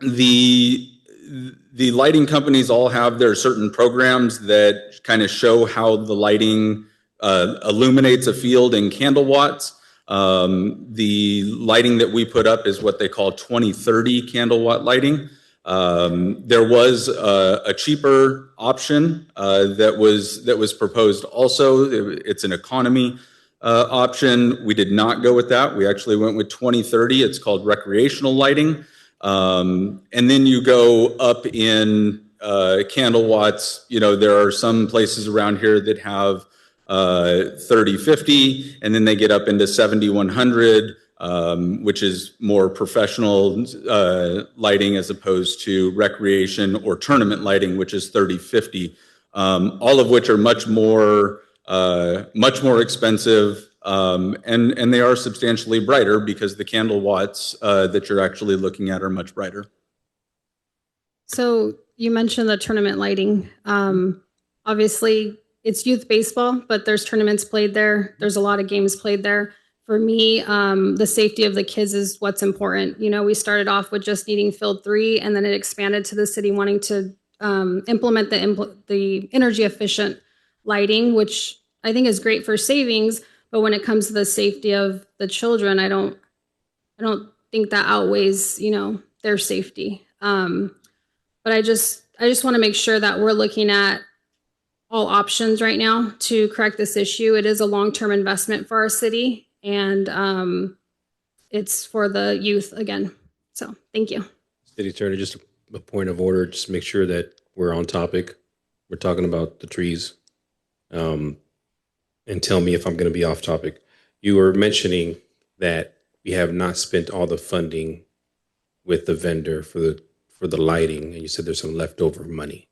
The lighting companies all have their certain programs that kind of show how the lighting illuminates a field in candle watts. The lighting that we put up is what they call 2030 candle watt lighting. There was a cheaper option that was proposed also. It's an economy option. We did not go with that. We actually went with 2030. It's called recreational lighting. And then you go up in candle watts. There are some places around here that have 3050, and then they get up into 7100, which is more professional lighting as opposed to recreation or tournament lighting, which is 3050. All of which are much more expensive. And they are substantially brighter because the candle watts that you're actually looking at are much brighter. So you mentioned the tournament lighting. Obviously, it's youth baseball, but there's tournaments played there. There's a lot of games played there. For me, the safety of the kids is what's important. We started off with just needing Field 3, and then it expanded to the city wanting to implement the energy efficient lighting, which I think is great for savings. But when it comes to the safety of the children, I don't think that outweighs, their safety. But I just want to make sure that we're looking at all options right now to correct this issue. It is a long-term investment for our city, and it's for the youth again. So thank you. City Attorney, just a point of order, just make sure that we're on topic. We're talking about the trees. And tell me if I'm going to be off topic. You were mentioning that we have not spent all the funding with the vendor for the lighting, and you said there's some leftover money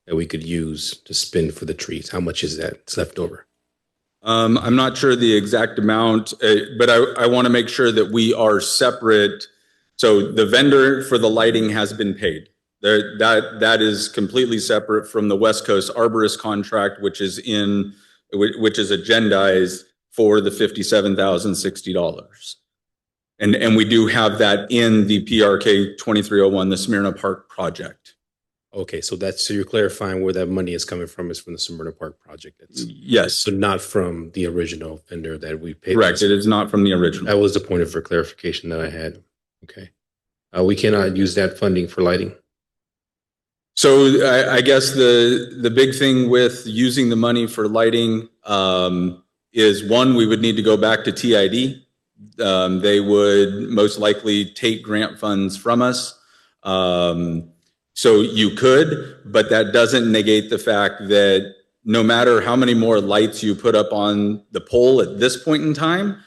that we could use to spend for the trees. How much is that? It's left over. I'm not sure the exact amount, but I want to make sure that we are separate. So the vendor for the lighting has been paid. That is completely separate from the West Coast Arborist contract, which is agendized for the $57,060. And we do have that in the PRK 2301, the Smyrna Park project. Okay, so you're clarifying where that money is coming from is from the Smyrna Park project. Yes. So not from the original vendor that we paid. Correct. It is not from the original. That was the point of clarification that I had. Okay. We cannot use that funding for lighting. So I guess the big thing with using the money for lighting is, one, we would need to go back to TID. They would most likely take grant funds from us. So you could, but that doesn't negate the fact that no matter how many more lights you put up on the pole at this point in time,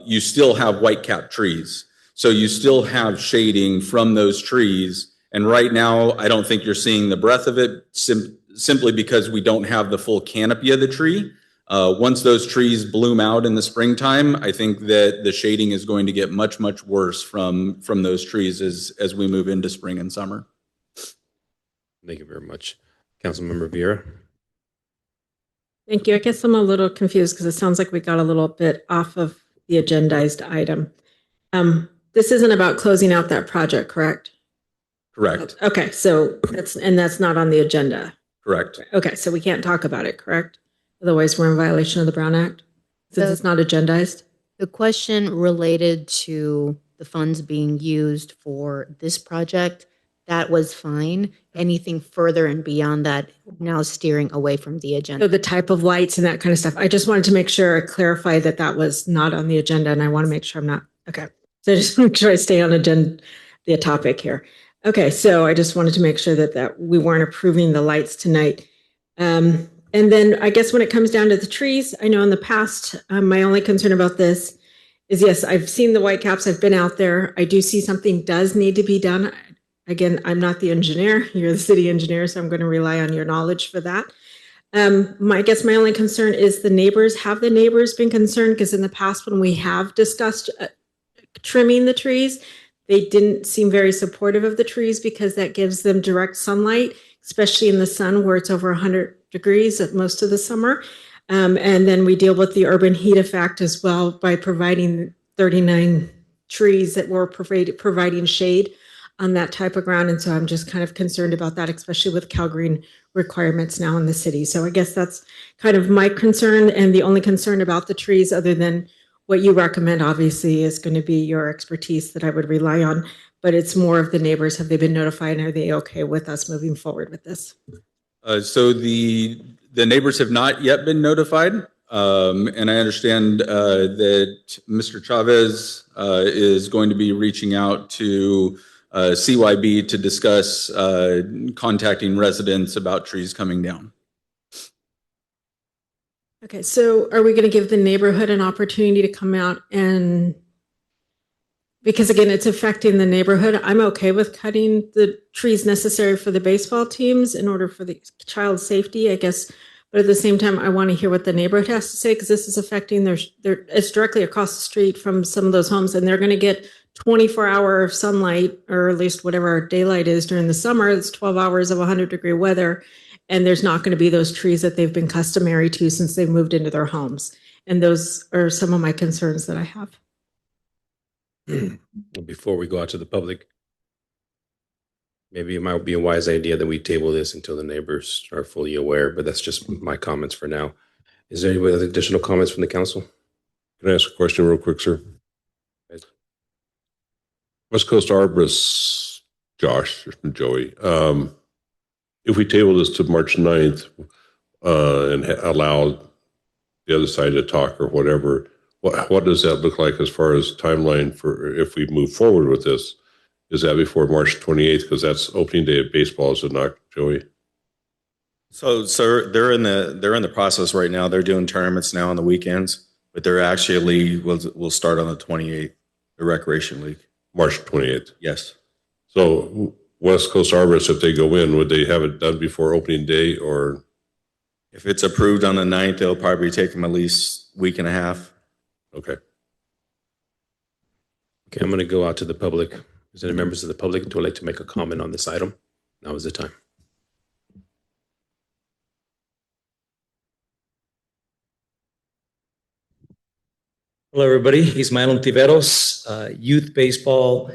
you still have white cap trees. So you still have shading from those trees. And right now, I don't think you're seeing the breadth of it simply because we don't have the full canopy of the tree. Once those trees bloom out in the springtime, I think that the shading is going to get much, much worse from those trees as we move into spring and summer. Thank you very much. Councilmember Vieira. Thank you. I guess I'm a little confused because it sounds like we got a little bit off of the agendized item. This isn't about closing out that project, correct? Correct. Okay, so that's not on the agenda. Correct. Okay, so we can't talk about it, correct? Otherwise, we're in violation of the Brown Act since it's not agendized. The question related to the funds being used for this project, that was fine. Anything further and beyond that, now steering away from the agenda. So the type of lights and that kind of stuff. I just wanted to make sure I clarify that that was not on the agenda, and I want to make sure I'm not. Okay, so I just make sure I stay on the topic here. Okay, so I just wanted to make sure that we weren't approving the lights tonight. And then I guess when it comes down to the trees, I know in the past, my only concern about this is, yes, I've seen the white caps. I've been out there. I do see something does need to be done. Again, I'm not the engineer. You're the city engineer, so I'm going to rely on your knowledge for that. I guess my only concern is the neighbors. Have the neighbors been concerned? Because in the past, when we have discussed trimming the trees, they didn't seem very supportive of the trees because that gives them direct sunlight, especially in the sun where it's over 100 degrees at most of the summer. And then we deal with the urban heat effect as well by providing 39 trees that were providing shade on that type of ground. And so I'm just kind of concerned about that, especially with CalGreen requirements now in the city. So I guess that's kind of my concern, and the only concern about the trees other than what you recommend obviously is going to be your expertise that I would rely on, but it's more of the neighbors. Have they been notified and are they okay with us moving forward with this? So the neighbors have not yet been notified. And I understand that Mr. Chavez is going to be reaching out to CYB to discuss contacting residents about trees coming down. Okay, so are we going to give the neighborhood an opportunity to come out and, because again, it's affecting the neighborhood. I'm okay with cutting the trees necessary for the baseball teams in order for the child safety, I guess. But at the same time, I want to hear what the neighborhood has to say, because this is affecting it's directly across the street from some of those homes, and they're going to get 24-hour sunlight, or at least whatever our daylight is during the summer. It's 12 hours of 100-degree weather, and there's not going to be those trees that they've been customary to since they've moved into their homes. And those are some of my concerns that I have. Before we go out to the public, maybe it might be a wise idea that we table this until the neighbors are fully aware, but that's just my comments for now. Is there any other additional comments from the council? Can I ask a question real quick, sir? West Coast Arborists, Josh, Joey, if we table this to March 9th and allow the other side to talk or whatever, what does that look like as far as timeline for if we move forward with this? Is that before March 28th? Because that's opening day of baseball, is it not, Joey? So they're in the process right now. They're doing tournaments now on the weekends, but they're actually will start on the 28th, the Recreation League. March 28th. Yes. So West Coast Arborists, if they go in, would they have it done before opening day, or? If it's approved on the 9th, it'll probably take them at least a week and a half. Okay. Okay, I'm going to go out to the public. Is there any members of the public who would like to make a comment on this item? Now is the time. Hello, everybody. Ismael Ontiveros, youth baseball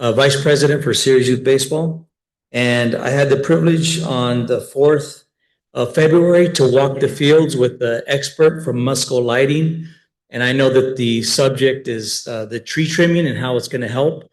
vice president for Series Youth Baseball. And I had the privilege on the 4th of February to walk the fields with the expert from Musco Lighting. And I know that the subject is the tree trimming and how it's going to help.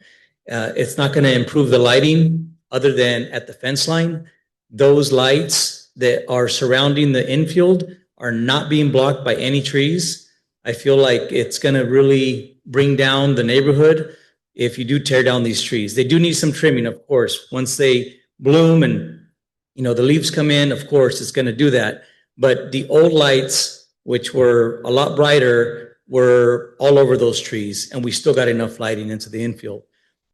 It's not going to improve the lighting other than at the fence line. Those lights that are surrounding the infield are not being blocked by any trees. I feel like it's going to really bring down the neighborhood if you do tear down these trees. They do need some trimming, of course. Once they bloom and the leaves come in, of course, it's going to do that. But the old lights, which were a lot brighter, were all over those trees, and we still got enough lighting into the infield.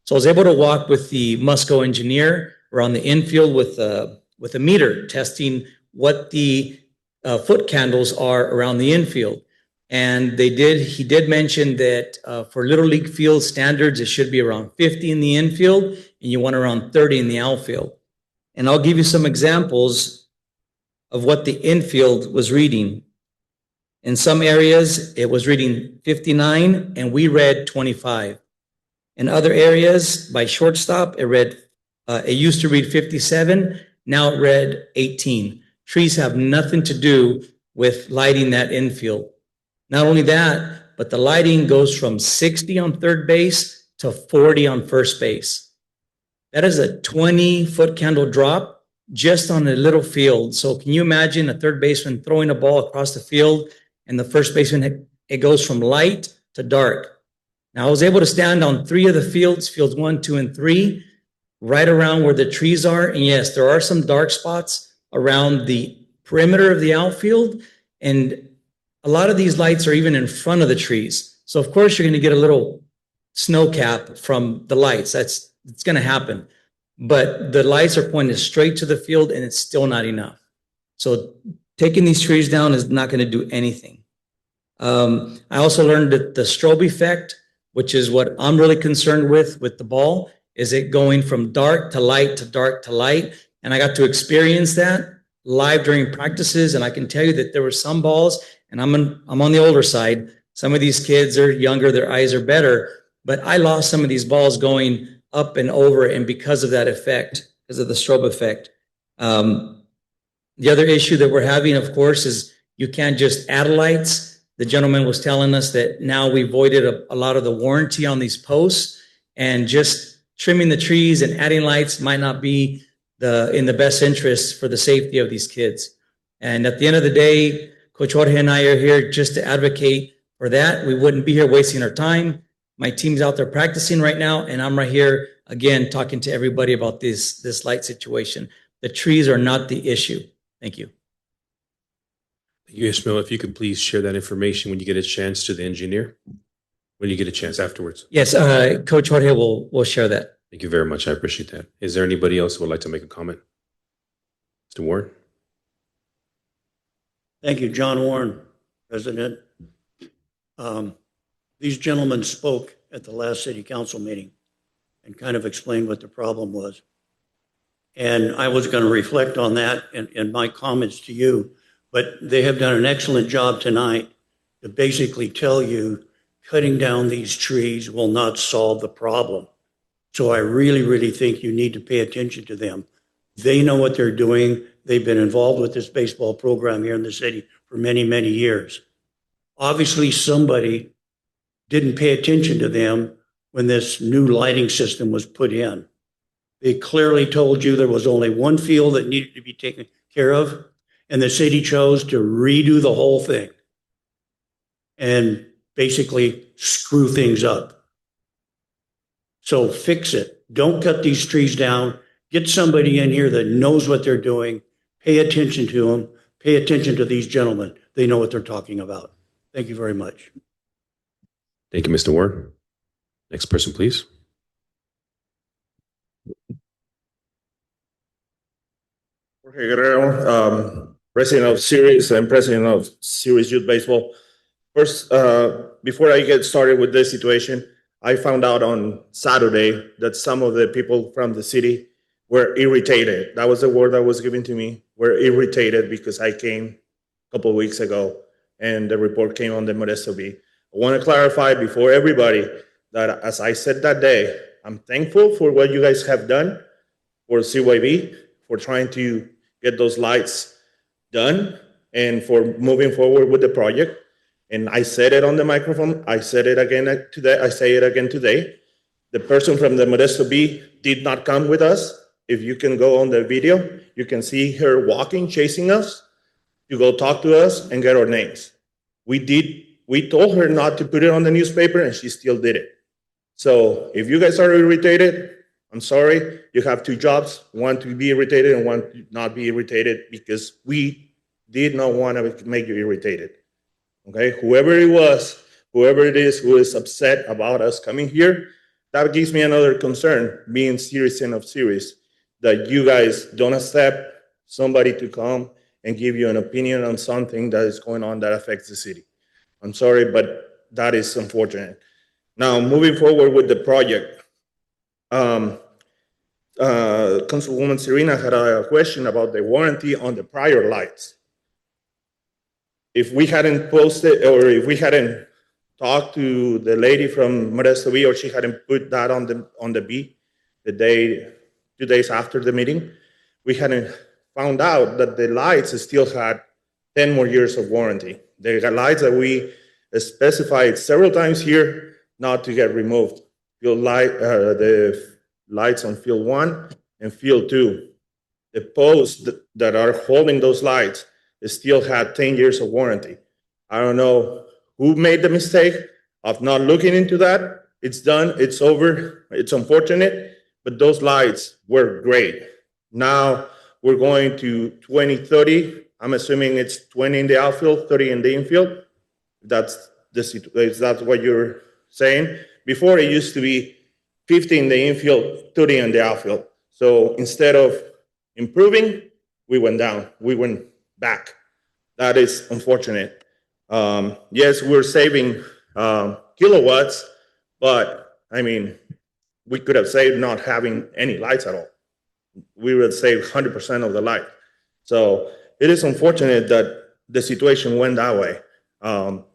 So I was able to walk with the Musco engineer. We're on the infield with a meter testing what the foot candles are around the infield. And he did mention that for Little League field standards, it should be around 50 in the infield and you want around 30 in the outfield. And I'll give you some examples of what the infield was reading. In some areas, it was reading 59 and we read 25. In other areas, by shortstop, it used to read 57, now it read 18. Trees have nothing to do with lighting that infield. Not only that, but the lighting goes from 60 on third base to 40 on first base. That is a 20-foot candle drop just on a little field. So can you imagine a third baseman throwing a ball across the field and the first baseman, it goes from light to dark. Now, I was able to stand on 3 of the fields 1, 2, and 3, right around where the trees are. And yes, there are some dark spots around the perimeter of the outfield. And a lot of these lights are even in front of the trees. So of course you're going to get a little snow cap from the lights. It's going to happen. But the lights are pointed straight to the field and it's still not enough. So taking these trees down is not going to do anything. I also learned that the strobe effect, which is what I'm really concerned with the ball, is it going from dark to light to dark to light. And I got to experience that live during practices. And I can tell you that there were some balls, and I'm on the older side. Some of these kids are younger, their eyes are better, but I lost some of these balls going up and over, and because of that effect, because of the strobe effect. The other issue that we're having, of course, is you can't just add lights. The gentleman was telling us that now we voided a lot of the warranty on these posts, and just trimming the trees and adding lights might not be in the best interest for the safety of these kids. And at the end of the day, Coach Jorge and I are here just to advocate for that. We wouldn't be here wasting our time. My team's out there practicing right now, and I'm right here again talking to everybody about this light situation. The trees are not the issue. Thank you. Thank you, Ishmael. If you could please share that information when you get a chance to the engineer, when you get a chance afterwards. Yes, Coach Jorge will share that. Thank you very much. I appreciate that. Is there anybody else who would like to make a comment? Mr. Warren? Thank you, John Warren, President. These gentlemen spoke at the last city council meeting and kind of explained what the problem was. And I was going to reflect on that in my comments to you, but they have done an excellent job tonight to basically tell you cutting down these trees will not solve the problem. So I really, really think you need to pay attention to them. They know what they're doing. They've been involved with this baseball program here in the city for many, many years. Obviously, somebody didn't pay attention to them when this new lighting system was put in. They clearly told you there was only one field that needed to be taken care of, and the city chose to redo the whole thing and basically screw things up. So fix it. Don't cut these trees down. Get somebody in here that knows what they're doing. Pay attention to them. Pay attention to these gentlemen. They know what they're talking about. Thank you very much. Thank you, Mr. Warren. Next person, please. Jorge Guerrero, president of Series and president of Series Youth Baseball. First, before I get started with this situation, I found out on Saturday that some of the people from the city were irritated. That was the word that was given to me. Were irritated because I came a couple of weeks ago and the report came on the Modesto Bee. I want to clarify before everybody that, as I said that day, I'm thankful for what you guys have done for CYB, for trying to get those lights done and for moving forward with the project. And I said it on the microphone. I said it again today. I say it again today. The person from the Modesto Bee did not come with us. If you can go on the video, you can see her walking, chasing us to go talk to us and get our names. We told her not to put it on the newspaper and she still did it. So if you guys are irritated, I'm sorry. You have two jobs, one to be irritated and one to not be irritated, because we did not want to make you irritated. Okay, whoever it is who is upset about us coming here, that gives me another concern, being citizen of Series, that you guys don't accept somebody to come and give you an opinion on something that is going on that affects the city. I'm sorry, but that is unfortunate. Now, moving forward with the project, Councilwoman Serena had a question about the warranty on the prior lights. If we hadn't posted, or if we hadn't talked to the lady from Modesto B, or she hadn't put that on the B, 2 days after the meeting, we hadn't found out that the lights still had 10 more years of warranty. The lights that we specified several times here not to get removed. The lights on field 1 and field 2. The posts that are holding those lights still had 10 years of warranty. I don't know who made the mistake of not looking into that. It's done, it's over, it's unfortunate, but those lights were great. Now we're going to 2030. I'm assuming it's 20 in the outfield, 30 in the infield. That's what you're saying. Before it used to be 50 in the infield, 30 in the outfield. So instead of improving, we went down, we went back. That is unfortunate. Yes, we're saving kilowatts, but I mean, we could have saved not having any lights at all. We would save 100% of the light. So it is unfortunate that the situation went that way.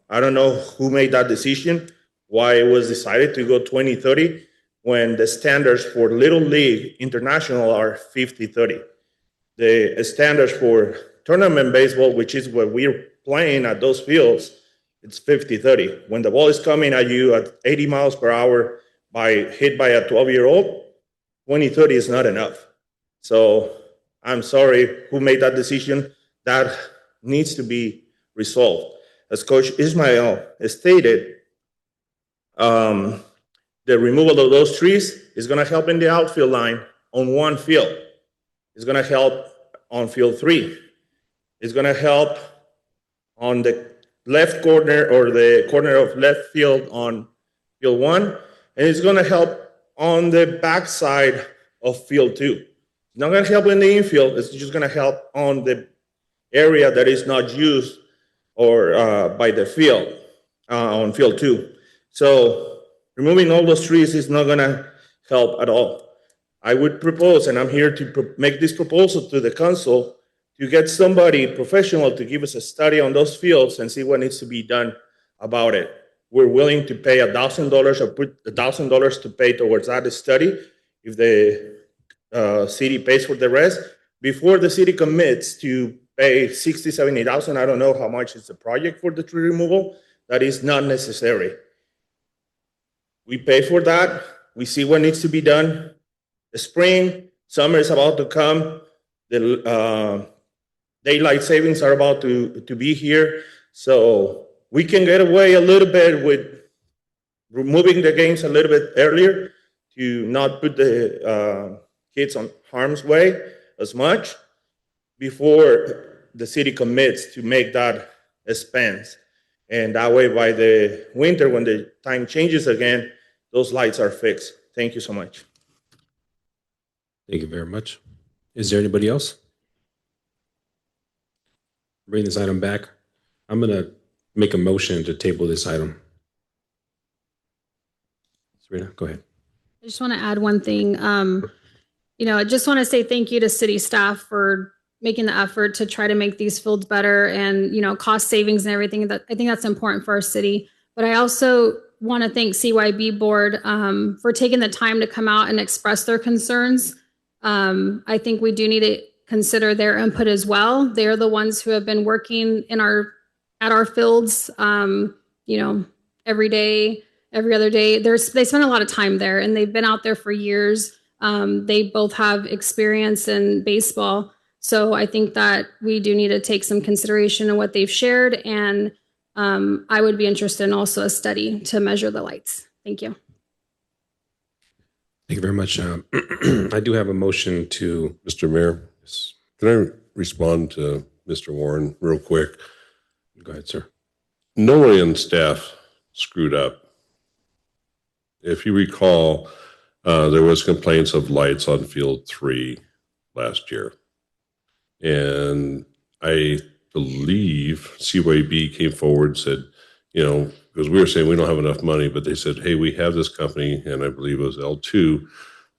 I don't know who made that decision, why it was decided to go 20-30 when the standards for Little League International are 50-30. The standards for tournament baseball, which is what we're playing at those fields, it's 50-30. When the ball is coming at you at 80 miles per hour hit by a 12-year-old, 20-30 is not enough. So I'm sorry who made that decision. That needs to be resolved. As Coach Ismael stated, the removal of those trees is going to help in the outfield line on one field. It's going to help on field 3. It's going to help on the left corner or the corner of left field on field 1. And it's going to help on the backside of field 2. It's not going to help in the infield. It's just going to help on the area that is not used or by the field on field 2. So removing all those trees is not going to help at all. I would propose, and I'm here to make this proposal to the council, to get somebody professional to give us a study on those fields and see what needs to be done about it. We're willing to pay $1,000 or put $1,000 to pay towards that study if the city pays for the rest. Before the city commits to pay $60,000, $70,000, I don't know how much is the project for the tree removal, that is not necessary. We pay for that. We see what needs to be done. The spring, summer is about to come. The daylight savings are about to be here. So we can get away a little bit with removing the games a little bit earlier to not put the kids on harm's way as much before the city commits to make that expense. And that way, by the winter, when the time changes again, those lights are fixed. Thank you so much. Thank you very much. Is there anybody else? Bring this item back. I'm going to make a motion to table this item. Serena, go ahead. I just want to add one thing. I just want to say thank you to city staff for making the effort to try to make these fields better and, cost savings and everything. That I think that's important for our city. But I also want to thank CYB board for taking the time to come out and express their concerns. I think we do need to consider their input as well. They're the ones who have been working at our fields, every day, every other day. They spend a lot of time there and they've been out there for years. They both have experience in baseball. So I think that we do need to take some consideration in what they've shared. And I would be interested in also a study to measure the lights. Thank you. Thank you very much. I do have a motion to... Mr. Mayor, can I respond to Mr. Warren real quick? Go ahead, sir. No one in staff screwed up. If you recall, there was complaints of lights on field 3 last year. And I believe CYB came forward and said, because we were saying we don't have enough money, but they said, hey, we have this company, and I believe it was L2,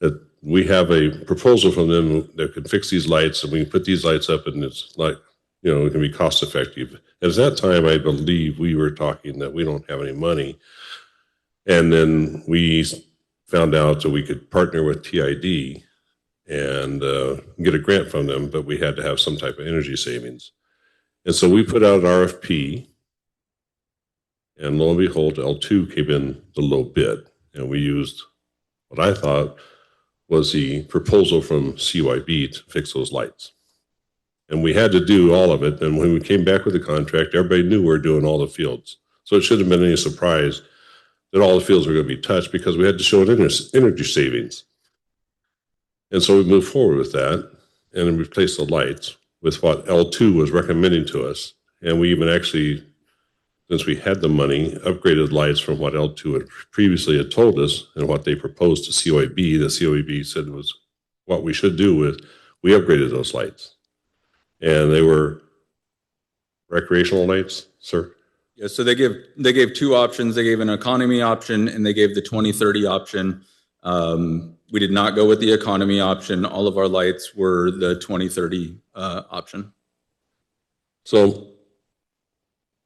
that we have a proposal from them that could fix these lights, and we can put these lights up, and it's like, it can be cost effective. At that time, I believe we were talking that we don't have any money. And then we found out that we could partner with TID and get a grant from them, but we had to have some type of energy savings. And so we put out an RFP, and lo and behold, L2 came in the low bid. And we used what I thought was the proposal from CYB to fix those lights. And we had to do all of it. And when we came back with the contract, everybody knew we were doing all the fields. So it shouldn't have been any surprise that all the fields were going to be touched because we had to show an energy savings. And so we moved forward with that and replaced the lights with what L2 was recommending to us. And we even actually, since we had the money, upgraded lights from what L2 had previously had told us and what they proposed to CYB. The CYB said was what we should do with, we upgraded those lights. And they were recreational lights, sir? Yeah, so they gave two options. They gave an economy option and they gave the 2030 option. We did not go with the economy option. All of our lights were the 2030 option. So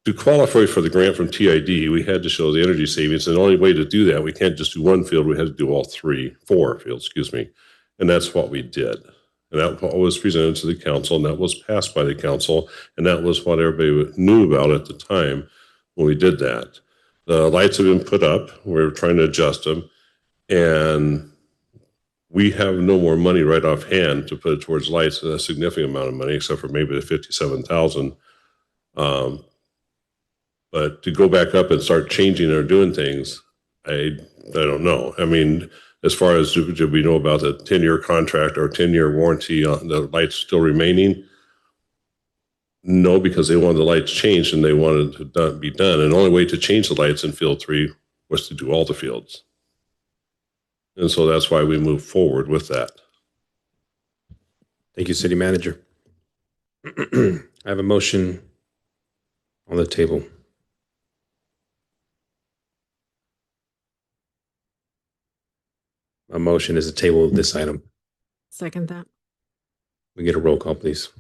to qualify for the grant from TID, we had to show the energy savings. And the only way to do that, we can't just do one field. We had to do all four fields, And that's what we did. And that was presented to the council, and that was passed by the council. And that was what everybody knew about at the time when we did that. The lights have been put up. We're trying to adjust them. And we have no more money right offhand to put it towards lights, a significant amount of money, except for maybe the $57,000. But to go back up and start changing or doing things, I don't know. I mean, as far as do we know about the 10-year contract or 10-year warranty on the lights still remaining? No, because they wanted the lights changed and they wanted it to be done. And the only way to change the lights in Field 3 was to do all the fields. And so that's why we moved forward with that. Thank you, City Manager. I have a motion on the table. My motion is to table this item. Second that. We get a roll call, please.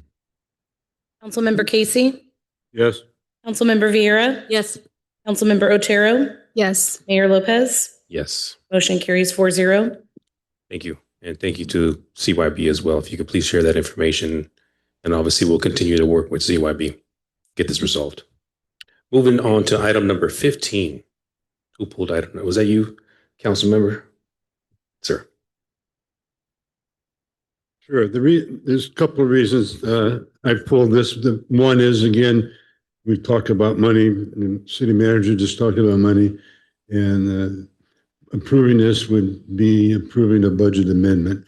Councilmember Casey? Yes. Councilmember Vieira? Yes. Councilmember Otero? Yes. Mayor Lopez? Yes. Motion carries 4-0. Thank you. And thank you to CYB as well. If you could please share that information. And obviously we'll continue to work with CYB, get this resolved. Moving on to item number 15. Who pulled item? Was that you, council member? Sir. Sure. There's a couple of reasons I pulled this. The one is, again, we talk about money, and city manager just talked about money, and approving this would be approving a budget amendment.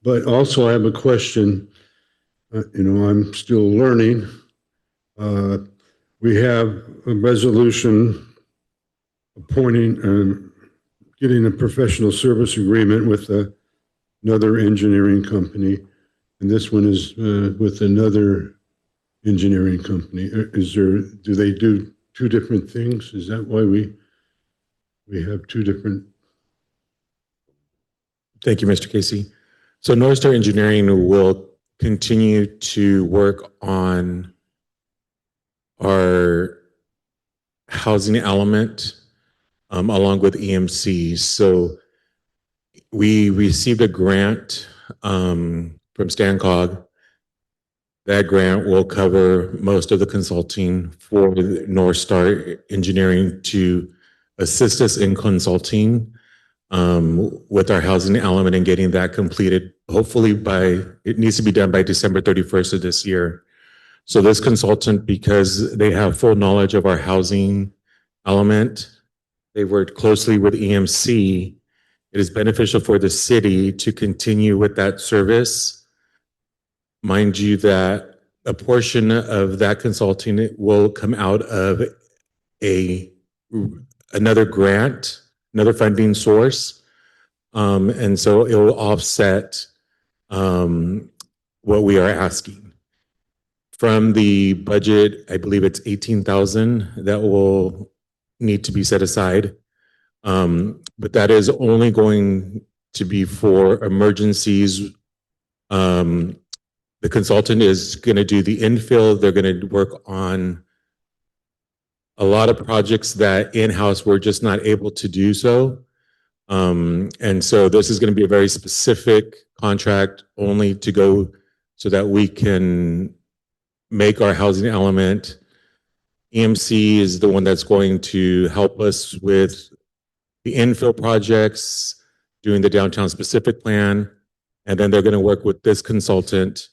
But also I have a question. I'm still learning. We have a resolution appointing, getting a professional service agreement with another engineering company. And this one is with another engineering company. Do they do two different things? Is that why we have two different? Thank you, Mr. Casey. So North Star Engineering will continue to work on our housing element along with EMC. So we received a grant from StanCog. That grant will cover most of the consulting for North Star Engineering to assist us in consulting with our housing element and getting that completed. Hopefully it needs to be done by December 31st of this year. So this consultant, because they have full knowledge of our housing element, they worked closely with EMC. It is beneficial for the city to continue with that service. Mind you that a portion of that consulting will come out of another grant, another funding source. And so it will offset what we are asking. from the budget, I believe it's 18,000 that will need to be set aside. But that is only going to be for emergencies. The consultant is going to do the infill. They're going to work on a lot of projects that in-house we're just not able to do so. And so this is going to be a very specific contract only to go so that we can make our housing element. EMC is the one that's going to help us with the infill projects, doing the downtown specific plan. And then they're going to work with this consultant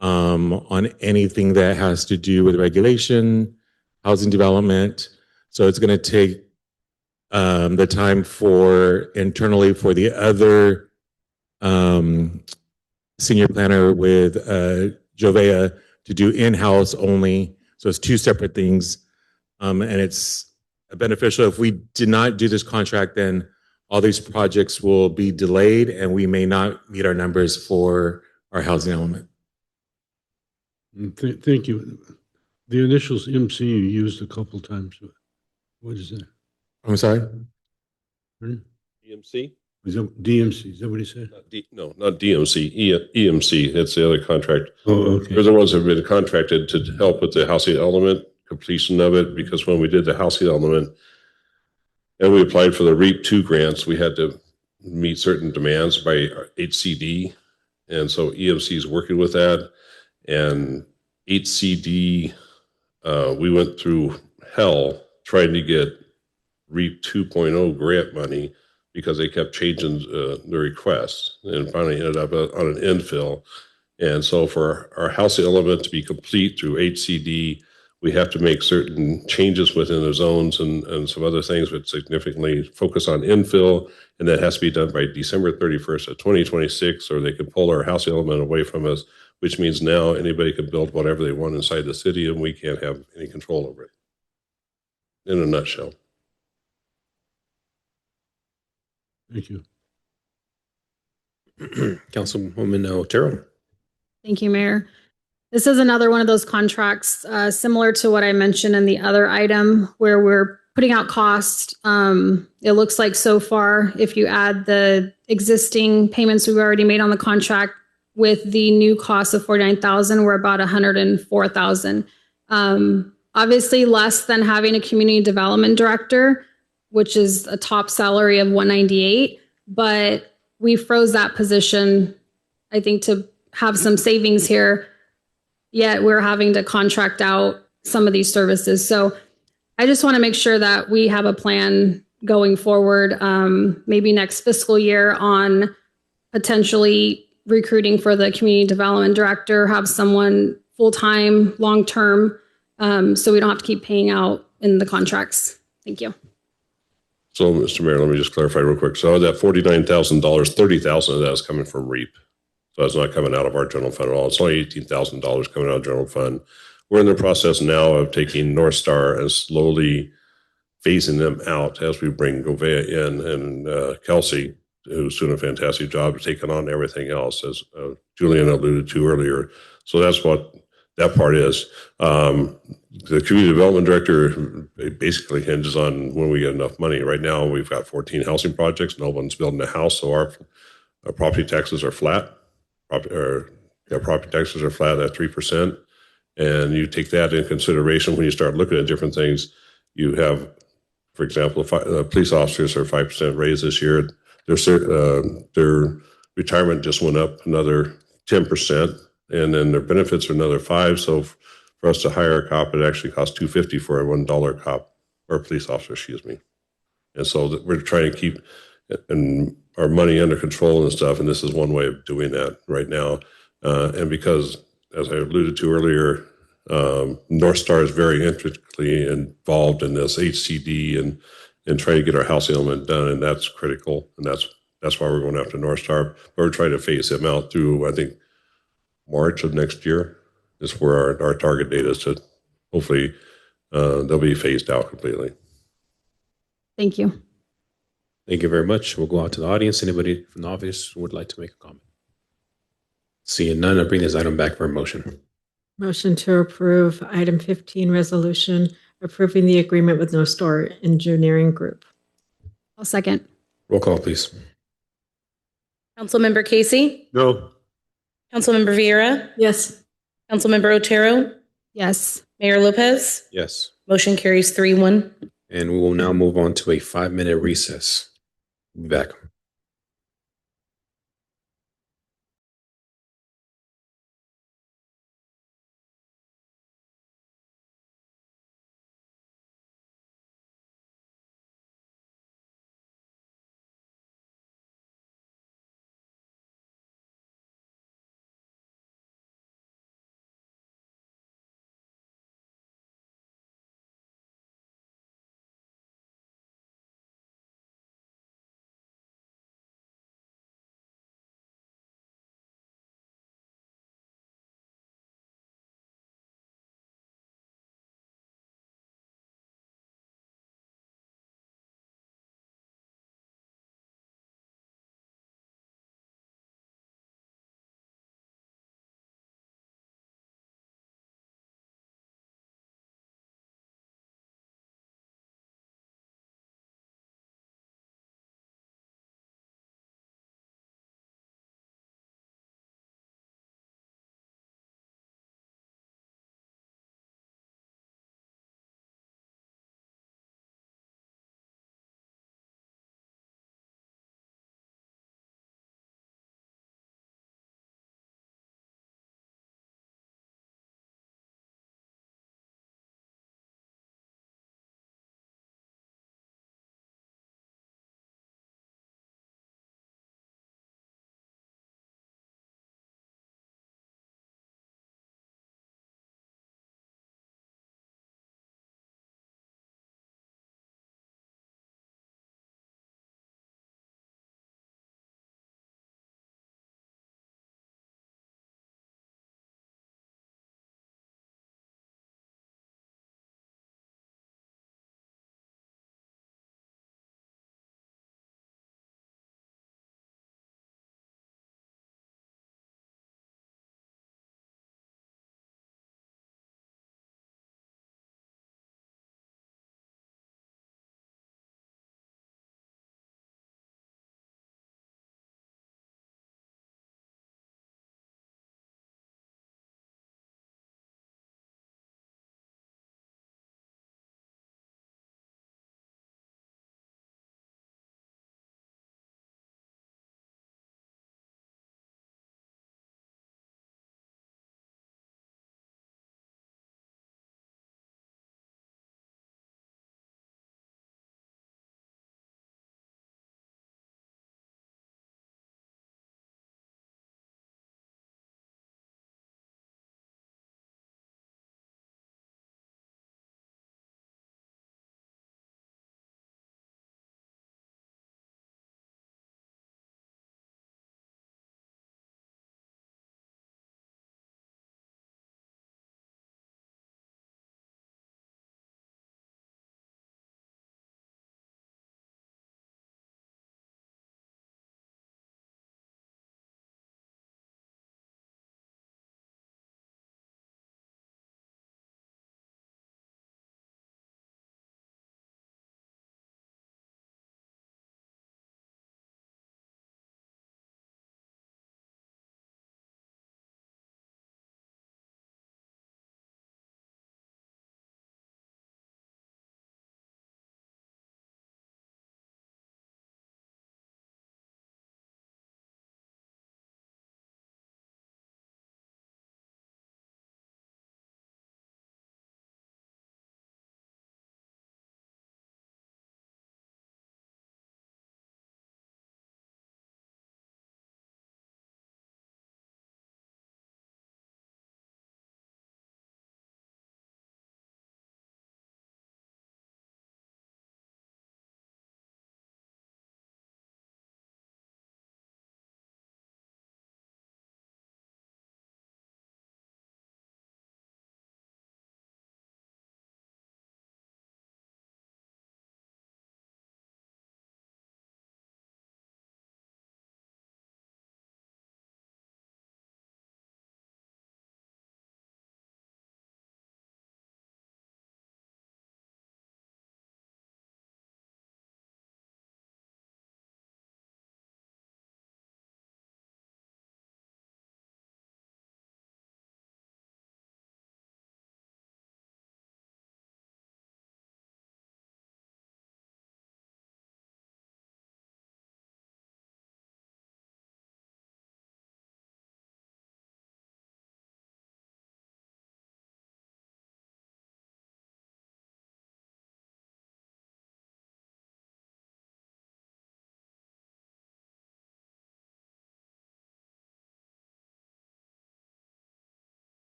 on anything that has to do with regulation, housing development. So it's going to take the time for internally for the other senior planner with Jovea to do in-house only. So it's two separate things. And it's beneficial. If we did not do this contract, then all these projects will be delayed and we may not meet our numbers for our housing element. Thank you. The initials MC you used a couple times. What is that? I'm sorry? EMC? Is that DMC? Is that what he said? No, not DMC, EMC. That's the other contract. Oh, okay. They're the ones that have been contracted to help with the housing element, completion of it, because when we did the housing element and we applied for the REAP 2 grants, we had to meet certain demands by HCD. And so EMC is working with that. And HCD, we went through hell trying to get REAP 2.0 grant money because they kept changing the requests and finally ended up on an infill. And so for our housing element to be complete through HCD, we have to make certain changes within the zones and some other things that significantly focus on infill. And that has to be done by December 31st of 2026, or they can pull our housing element away from us, which means now anybody can build whatever they want inside the city and we can't have any control over it. In a nutshell. Thank you. Councilwoman Otero. Thank you, Mayor. This is another one of those contracts similar to what I mentioned in the other item where we're putting out cost. It looks like so far, if you add the existing payments we've already made on the contract with the new cost of $49,000, we're about $104,000. Obviously less than having a community development director, which is a top salary of $198, but we froze that position, I think, to have some savings here. Yet we're having to contract out some of these services. So I just want to make sure that we have a plan going forward, maybe next fiscal year, on potentially recruiting for the community development director, have someone full-time, long-term, so we don't have to keep paying out in the contracts. Thank you. So, Mr. Mayor, let me just clarify real quick. So that $49,000, $30,000 of that is coming from REAP. So it's not coming out of our general fund at all. It's only $18,000 coming out of general fund. We're in the process now of taking North Star and slowly phasing them out as we bring Govea in, and Kelsey, who's doing a fantastic job of taking on everything else, as Julian alluded to earlier. So that's what that part is. The community development director basically hinges on when we get enough money. Right now, we've got 14 housing projects. No one's building a house, so our property taxes are flat. Property taxes are flat at 3%. And you take that in consideration when you start looking at different things. You have, for example, police officers are 5% raise this year. Their retirement just went up another 10%, and then their benefits are another 5%. So for us to hire a cop, it actually costs $250 for a $1 cop, or police officer, excuse me. And so we're trying to keep our money under control and stuff, and this is one way of doing that right now. And because, as I alluded to earlier, North Star is very intricately involved in this HCD and trying to get our housing element done, and that's critical, and that's why we're going after North Star. But we're trying to phase them out through, I think, March of next year is where our target date is to hopefully they'll be phased out completely. Thank you. Thank you very much. We'll go out to the audience. Anybody from the audience who would like to make a comment? Seeing none, I bring this item back for a motion. Motion to approve item 15, resolution approving the agreement with No Store Engineering Group. I'll second. Roll call, please. Councilmember Casey, No. Councilmember Vieira, Yes. Councilmember Otero, Yes. Mayor Lopez. Yes. Motion carries 3-1. And we will now move on to a 5-minute recess. Be back.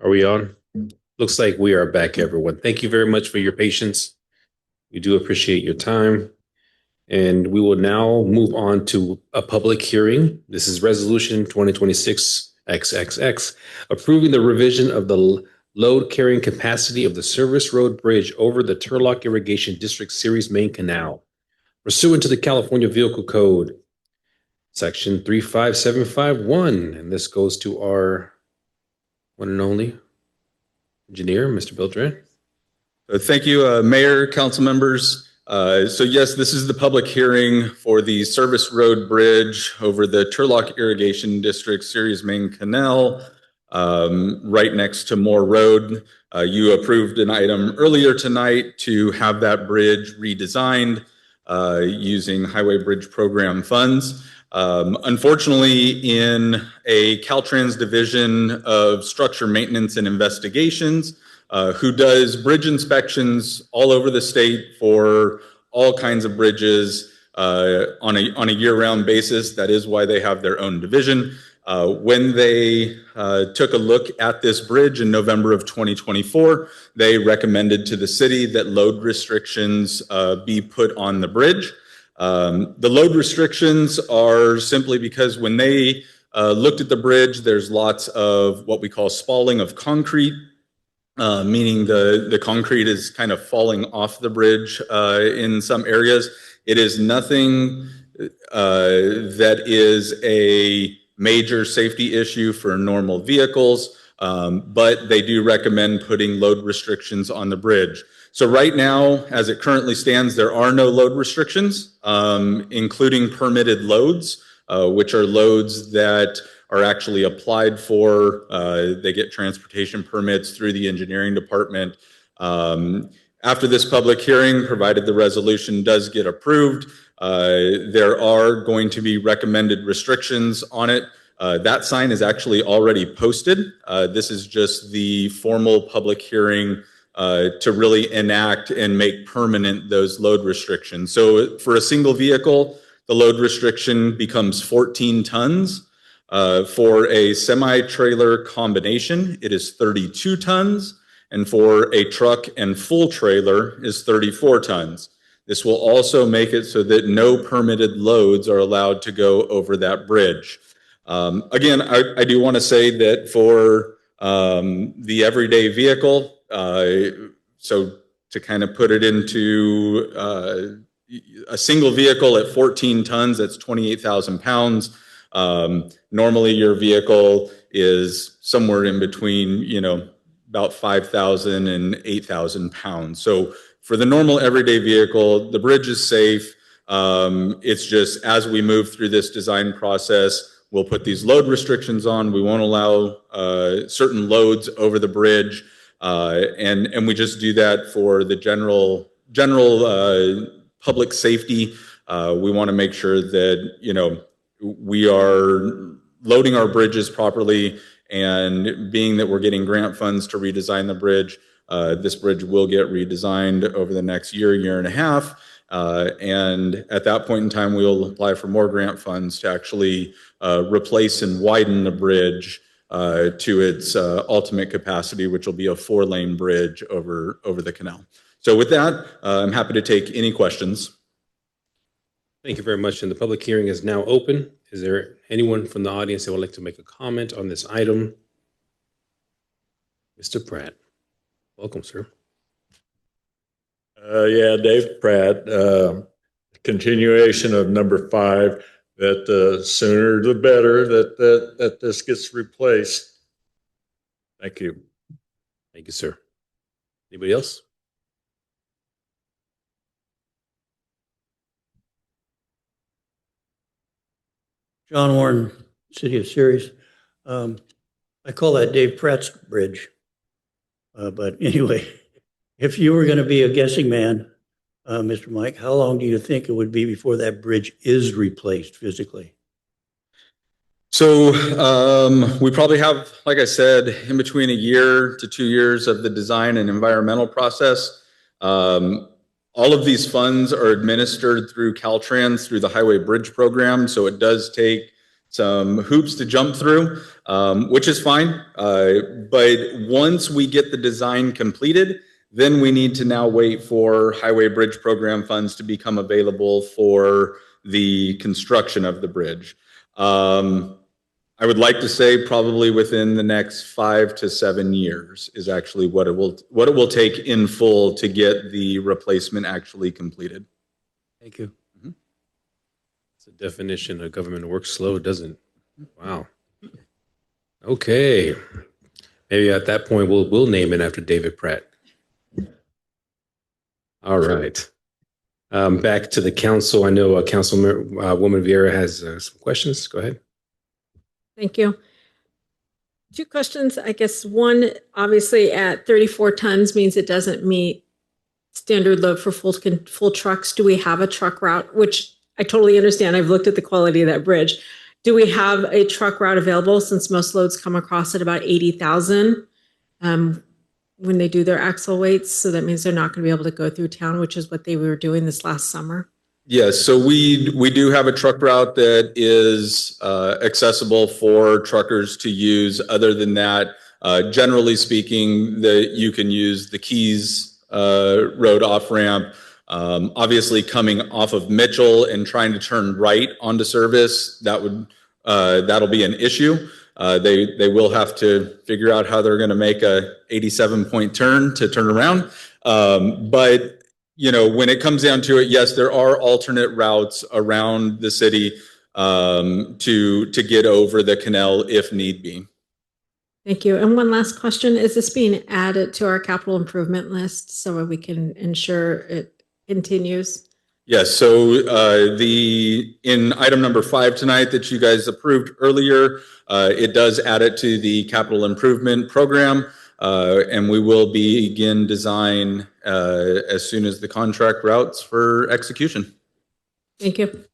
Are we on? Looks like we are back, everyone. Thank you very much for your patience. We do appreciate your time. And we will now move on to a public hearing. This is Resolution 2026-XXX, approving the revision of the load carrying capacity of the Service Road Bridge over the Turlock Irrigation District Series Main Canal, pursuant to the California Vehicle Code, Section 35751. And this goes to our one and only engineer, Mr. Beltran. Thank you, Mayor, council members. So yes, this is the public hearing for the Service Road Bridge over the Turlock Irrigation District Series Main Canal, right next to Moore Road. You approved an item earlier tonight to have that bridge redesigned using Highway Bridge Program funds. Unfortunately, in a Caltrans division of structure maintenance and investigations, who does bridge inspections all over the state for all kinds of bridges on a year-round basis. That is why they have their own division. When they took a look at this bridge in November of 2024, they recommended to the city that load restrictions be put on the bridge. The load restrictions are simply because when they looked at the bridge, there's lots of what we call spalling of concrete, meaning the concrete is kind of falling off the bridge in some areas. It is nothing that is a major safety issue for normal vehicles, but they do recommend putting load restrictions on the bridge. So right now, as it currently stands, there are no load restrictions, including permitted loads, which are loads that are actually applied for. They get transportation permits through the engineering department. After this public hearing, provided the resolution does get approved, there are going to be recommended restrictions on it. That sign is actually already posted. This is just the formal public hearing to really enact and make permanent those load restrictions. So for a single vehicle, the load restriction becomes 14 tons. For a semi-trailer combination, it is 32 tons. And for a truck and full trailer is 34 tons. This will also make it so that no permitted loads are allowed to go over that bridge. Again, I do want to say that for the everyday vehicle, so to kind of put it into a single vehicle at 14 tons, that's 28,000 pounds. Normally your vehicle is somewhere in between, about 5,000 and 8,000 pounds. So for the normal everyday vehicle, the bridge is safe. It's just as we move through this design process, we'll put these load restrictions on. We won't allow certain loads over the bridge. And we just do that for the general public safety. We want to make sure that, we are loading our bridges properly, and being that we're getting grant funds to redesign the bridge, this bridge will get redesigned over the next year and a half. And at that point in time, we'll apply for more grant funds to actually replace and widen the bridge to its ultimate capacity, which will be a 4-lane bridge over the canal. So with that, I'm happy to take any questions. Thank you very much. And the public hearing is now open. Is there anyone from the audience that would like to make a comment on this item? Mr. Pratt. Welcome, sir. Yeah, Dave Pratt, continuation of number 5, that the sooner the better that this gets replaced. Thank you. Thank you, sir. Anybody else? John Warren, City of Ceres. I call that Dave Pratt's Bridge. But anyway, if you were going to be a guessing man, Mr. Mike, how long do you think it would be before that bridge is replaced physically? So we probably have, like I said, in between a year to 2 years of the design and environmental process. All of these funds are administered through Caltrans through the Highway Bridge Program. So it does take hoops to jump through, which is fine. But once we get the design completed, then we need to now wait for Highway Bridge Program funds to become available for the construction of the bridge. I would like to say probably within the next 5 to 7 years is actually what it will take in full to get the replacement actually completed. Thank you. It's a definition of government works slow, doesn't it? Wow. Okay. Maybe at that point we'll name it after David Pratt. All right. Back to the council. I know Councilwoman Vieira has some questions. Go ahead. Thank you. 2 questions. I guess one, obviously at 34 tons means it doesn't meet standard load for full trucks. Do we have a truck route? Which I totally understand. I've looked at the quality of that bridge. Do we have a truck route available since most loads come across at about 80,000 when they do their axle weights? So that means they're not going to be able to go through town, which is what they were doing this last summer. Yes, so we do have a truck route that is accessible for truckers to use. Other than that, generally speaking, you can use the Keys Road off-ramp. Obviously, coming off of Mitchell and trying to turn right onto Service, that'll be an issue. They will have to figure out how they're going to make a 87-point turn to turn around. But when it comes down to it, yes, there are alternate routes around the city to get over the canal if need be. Thank you. And one last question. Is this being added to our capital improvement list so we can ensure it continues? Yes, so in item number 5 tonight that you guys approved earlier, it does add it to the capital improvement program. And we will begin design as soon as the contract routes for execution. Thank you.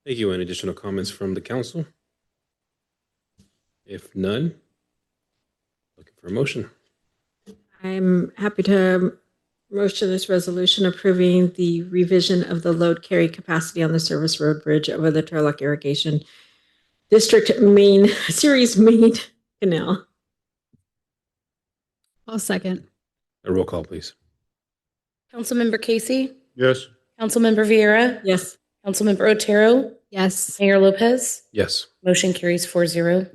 Thank you. Any additional comments from the council? If none, looking for a motion. I'm happy to motion this resolution approving the revision of the load carry capacity on the Service Road Bridge over the Turlock Irrigation District Series Main Canal. I'll second. A roll call, please. Councilmember Casey? Yes. Councilmember Vieira? Yes. Councilmember Otero? Yes. Mayor Lopez? Yes. Motion carries 4-0.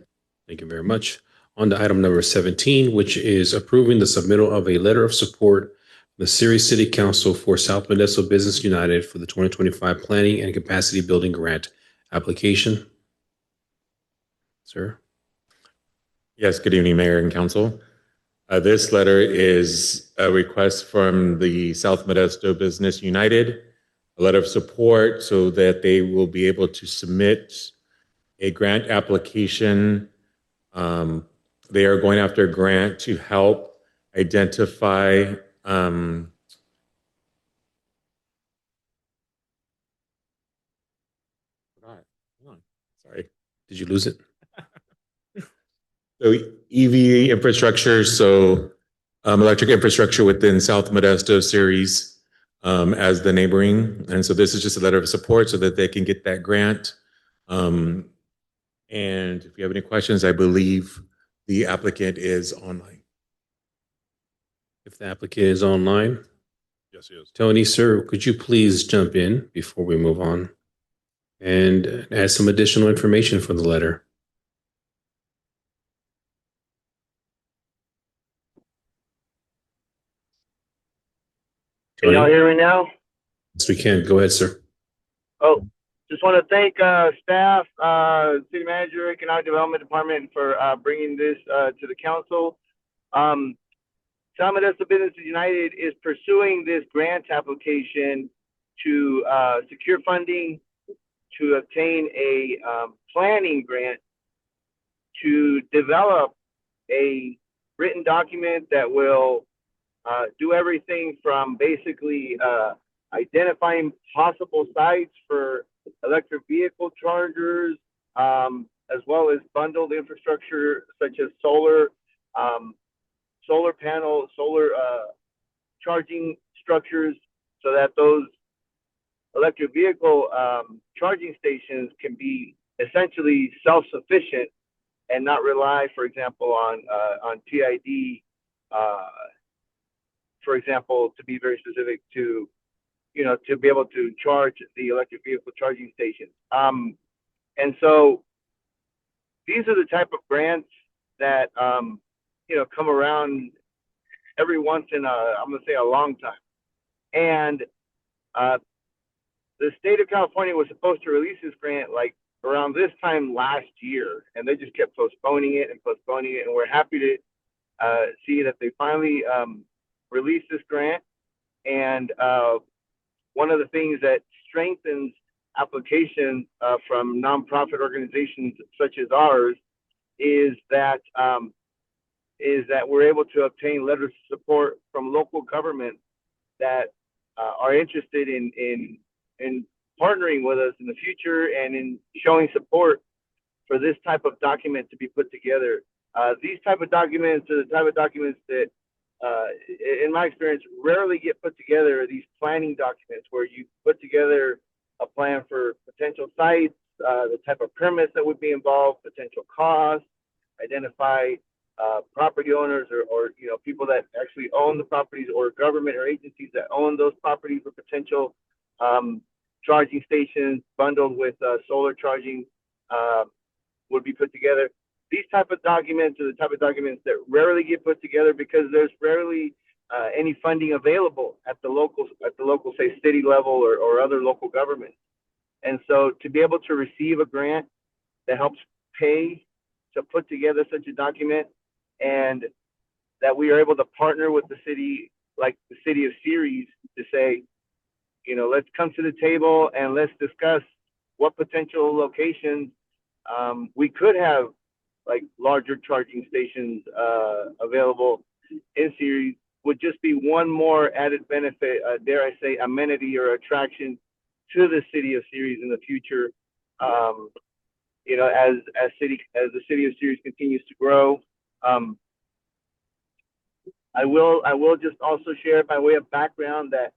Thank you very much. On to item number 17, which is approving the submittal of a letter of support from the Ceres City Council for South Modesto Business United for the 2025 Planning and Capacity Building Grant application. Sir? Yes, good evening, Mayor and Council. This letter is a request from the South Modesto Business United, a letter of support so that they will be able to submit a grant application. They are going after a grant to help identify Sorry. Did you lose it? So EV infrastructure, so electric infrastructure within South Modesto Ceres as the neighboring. And so this is just a letter of support so that they can get that grant. And if you have any questions, I believe the applicant is online. If the applicant is online? Yes, he is. Tony, sir, could you please jump in before we move on and add some additional information from the letter? Can y'all hear me now? Yes, we can. Go ahead, sir. Oh, just want to thank staff, City Manager, Economic Development Department for bringing this to the council. South Modesto Business United is pursuing this grant application to secure funding to obtain a planning grant to develop a written document that will do everything from basically identifying possible sites for electric vehicle chargers, as well as bundled infrastructure such as solar panels, solar charging structures, so that those electric vehicle charging stations can be essentially self-sufficient and not rely, for example, on TID, for example, to be very specific to, to be able to charge the electric vehicle charging stations. And so these are the type of grants that, come around every once in I'm going to say a long time. And the state of California was supposed to release this grant like around this time last year, and they just kept postponing it. And we're happy to see that they finally released this grant. And one of the things that strengthens applications from nonprofit organizations such as ours is that we're able to obtain letters of support from local governments that are interested in partnering with us in the future and in showing support for this type of document to be put together. These type of documents are the type of documents that, in my experience, rarely get put together. These planning documents where you put together a plan for potential sites, the type of permits that would be involved, potential costs, identify property owners or people that actually own the properties, or government or agencies that own those properties for potential charging stations bundled with solar charging would be put together. These type of documents are the type of documents that rarely get put together because there's rarely any funding available at the local, say, city level or other local governments. And so to be able to receive a grant that helps pay to put together such a document, and that we are able to partner with the city, like the city of Ceres, to say, let's come to the table and let's discuss what potential locations we could have, like larger charging stations available in Ceres, would just be one more added benefit, dare I say, amenity or attraction to the city of Ceres in the future. As the city of Ceres continues to grow. I will just also share by way of background that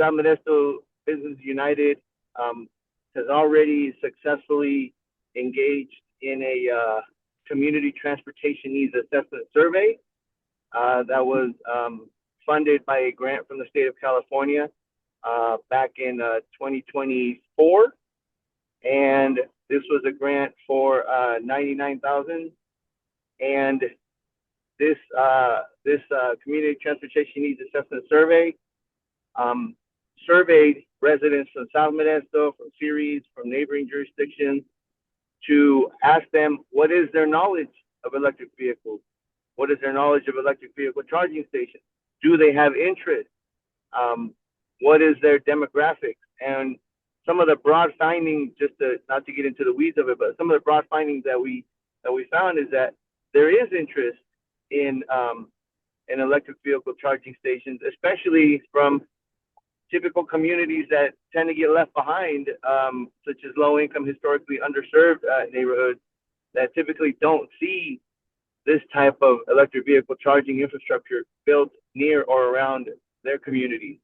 San Modesto Business United has already successfully engaged in a community transportation needs assessment survey that was funded by a grant from the state of California back in 2024. And this was a grant for $99,000. And this community transportation needs assessment survey surveyed residents from South Modesto, from Ceres, from neighboring jurisdictions, to ask them what is their knowledge of electric vehicles, what is their knowledge of electric vehicle charging stations, do they have interest, what is their demographics. And some of the broad findings, not to get into the weeds of it, but some of the broad findings that we found is that there is interest in electric vehicle charging stations, especially from typical communities that tend to get left behind, such as low-income, historically underserved neighborhoods that typically don't see this type of electric vehicle charging infrastructure built near or around their communities.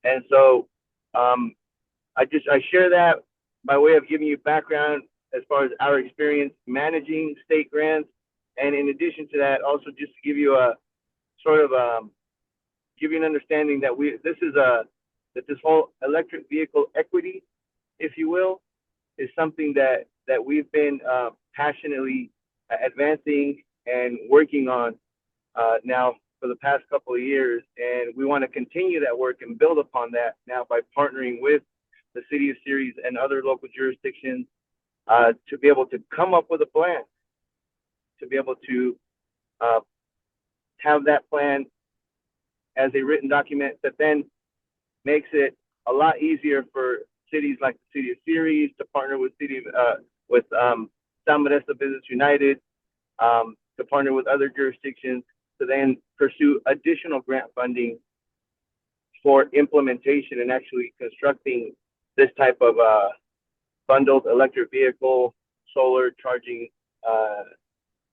And so I share that by way of giving you background as far as our experience managing state grants. And in addition to that, also just to give you a sort of give you an understanding that this whole electric vehicle equity, if you will, is something that we've been passionately advancing and working on now for the past couple of years. And we want to continue that work and build upon that now by partnering with the city of Ceres and other local jurisdictions to be able to come up with a plan, to be able to have that plan as a written document that then makes it a lot easier for cities like the city of Ceres to partner with San Modesto Business United, to partner with other jurisdictions to then pursue additional grant funding for implementation and actually constructing this type of bundled electric vehicle solar charging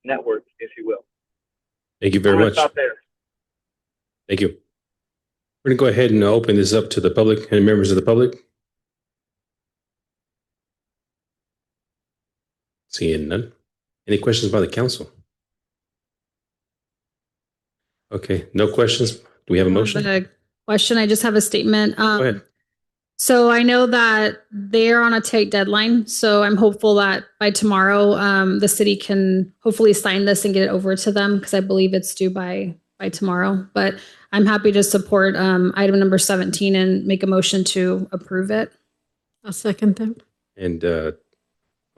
network, if you will. Thank you very much. Stop there. Thank you. We're going to go ahead and open this up to the public and members of the public. Seeing none. Any questions by the council? Okay, no questions. Do we have a motion? The question, I just have a statement. Go ahead. So I know that they're on a tight deadline, so I'm hopeful that by tomorrow, the city can hopefully sign this and get it over to them, because I believe it's due by tomorrow. But I'm happy to support item number 17 and make a motion to approve it. I'll second that. And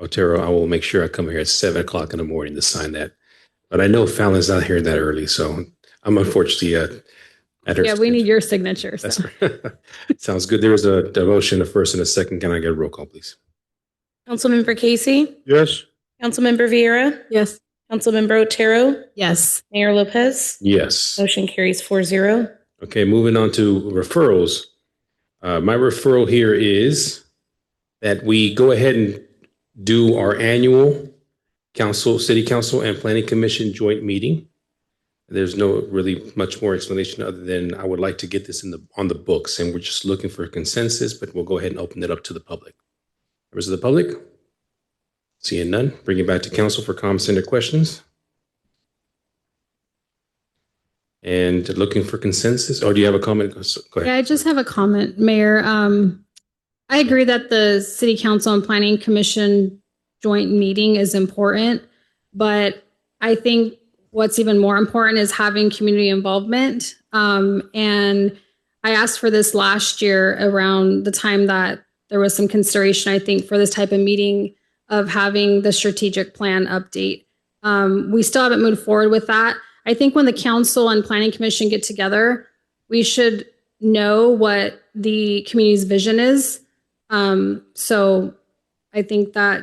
Otero, I will make sure I come here at 7:00 in the morning to sign that. But I know Fallon's not here that early, so I'm unfortunately at her. Yeah, we need your signature. So. Sounds good. There is a motion, a first and a second. Can I get a roll call, please? Councilmember Casey, Yes. Councilmember Vieira, Yes. Councilmember Otero, Yes. Mayor Lopez. Yes. Motion carries 4-0. Okay, moving on to referrals. My referral here is that we go ahead and do our annual city council and planning commission joint meeting. There's no really much more explanation other than I would like to get this on the books, and we're just looking for a consensus, but we'll go ahead and open it up to the public. Members of the public? Seeing none, bring it back to council for comments and questions. And looking for consensus, or do you have a comment? Go ahead. Yeah, I just have a comment, Mayor. I agree that the City Council and Planning Commission joint meeting is important, but I think what's even more important is having community involvement. And I asked for this last year around the time that there was some consideration, I think, for this type of meeting of having the strategic plan update. We still haven't moved forward with that. I think when the council and planning commission get together, we should know what the community's vision is. So I think that,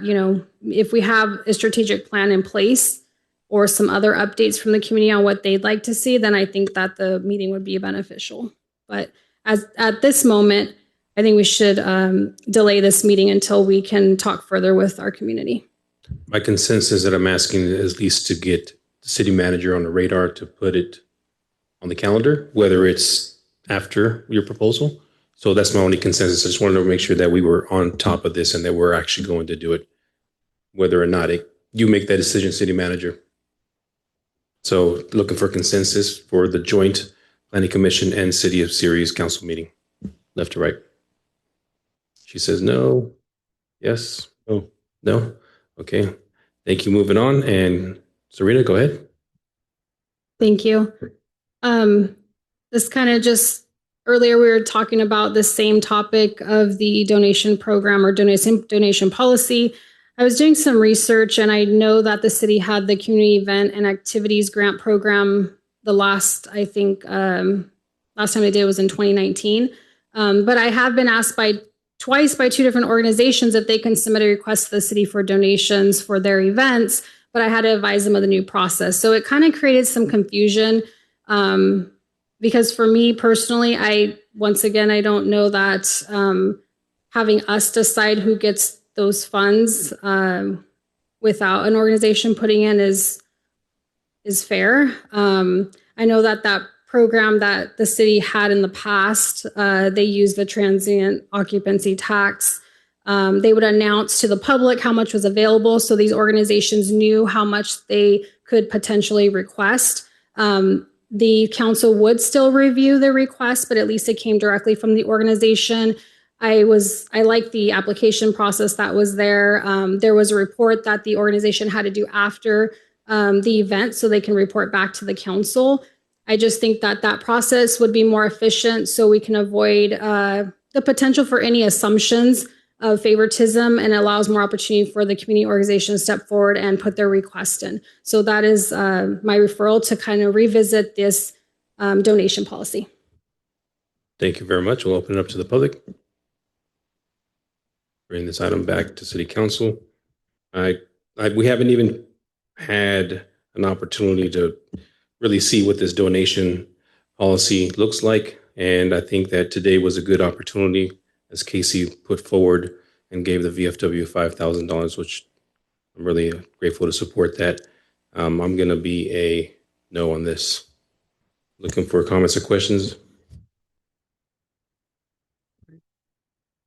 if we have a strategic plan in place or some other updates from the community on what they'd like to see, then I think that the meeting would be beneficial. But at this moment, I think we should delay this meeting until we can talk further with our community. My consensus that I'm asking is at least to get the city manager on the radar to put it on the calendar, whether it's after your proposal. So that's my only consensus. I just wanted to make sure that we were on top of this and that we're actually going to do it, whether or not you make that decision, city manager. So looking for consensus for the joint planning commission and city of Ceres council meeting, left to right. She says no. Yes. No. Okay. Thank you. Moving on. And Serena, go ahead. Thank you. This kind of just earlier we were talking about the same topic of the donation program or donation policy. I was doing some research and I know that the city had the community event and activities grant program the last time they did it was in 2019. But I have been asked twice by two different organizations if they can submit a request to the city for donations for their events, but I had to advise them of the new process. So it kind of created some confusion because for me personally, I don't know that having us decide who gets those funds without an organization putting in is fair. I know that program that the city had in the past, they used the transient occupancy tax. They would announce to the public how much was available, so these organizations knew how much they could potentially request. The council would still review the request, but at least it came directly from the organization. I liked the application process that was there. There was a report that the organization had to do after the event so they can report back to the council. I just think that process would be more efficient so we can avoid the potential for any assumptions of favoritism and allows more opportunity for the community organization to step forward and put their request in. So that is my referral to kind of revisit this donation policy. Thank you very much. We'll open it up to the public. Bring this item back to city council. We haven't even had an opportunity to really see what this donation policy looks like. And I think that today was a good opportunity as Casey put forward and gave the VFW $5,000, which I'm really grateful to support that. I'm going to be a no on this. Looking for comments or questions.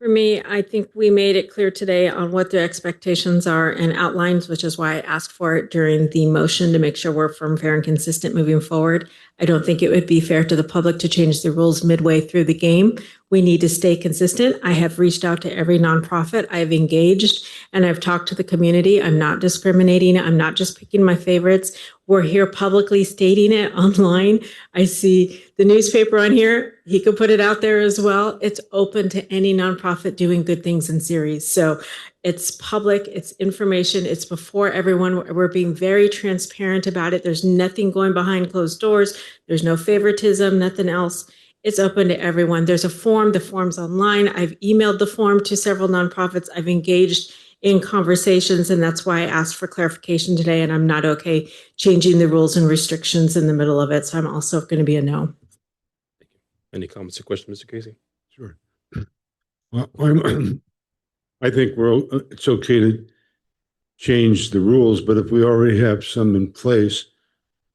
For me, I think we made it clear today on what their expectations are and outlines, which is why I asked for it during the motion to make sure we're firm, fair, and consistent moving forward. I don't think it would be fair to the public to change the rules midway through the game. We need to stay consistent. I have reached out to every nonprofit I've engaged, and I've talked to the community. I'm not discriminating. I'm not just picking my favorites. We're here publicly stating it online. I see the newspaper on here. He could put it out there as well. It's open to any nonprofit doing good things in Ceres. So it's public, it's information, it's before everyone. We're being very transparent about it. There's nothing going behind closed doors. There's no favoritism, nothing else. It's open to everyone. There's a form. The form's online. I've emailed the form to several nonprofits. I've engaged in conversations, and that's why I asked for clarification today, and I'm not okay changing the rules and restrictions in the middle of it. So I'm also going to be a no. Any comments or questions, Mr. Casey? Sure. Well, I think it's okay to change the rules, but if we already have some in place,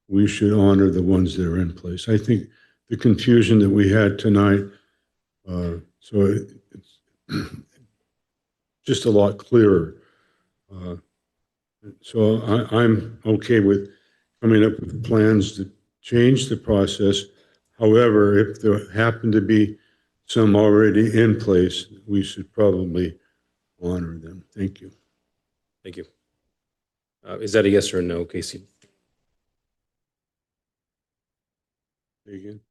we should honor the ones that are in place. I think the confusion that we had tonight, so it's just a lot clearer. So I'm okay with coming up with plans to change the process. However, if there happen to be some already in place, we should probably honor them. Thank you. Thank you. Is that a yes or a no, Casey? Say again.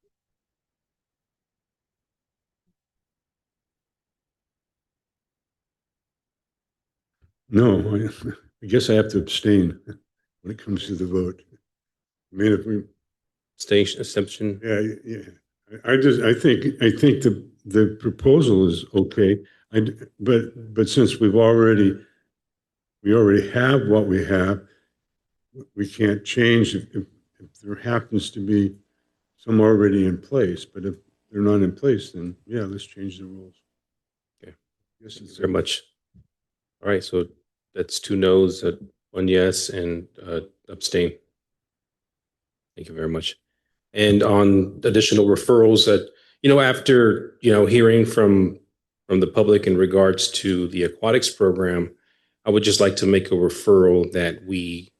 No, I guess I have to abstain when it comes to the vote. I mean, if we Abstention. yeah. I think the proposal is okay. But since we already have what we have, we can't change if there happens to be some already in place. But if they're not in place, then yeah, let's change the rules. Okay. Thank you very much. All right, so that's 2 no's, 1 yes, and abstain. Thank you very much. And on additional referrals that, after, hearing from the public in regards to the aquatics program, I would just like to make a referral that we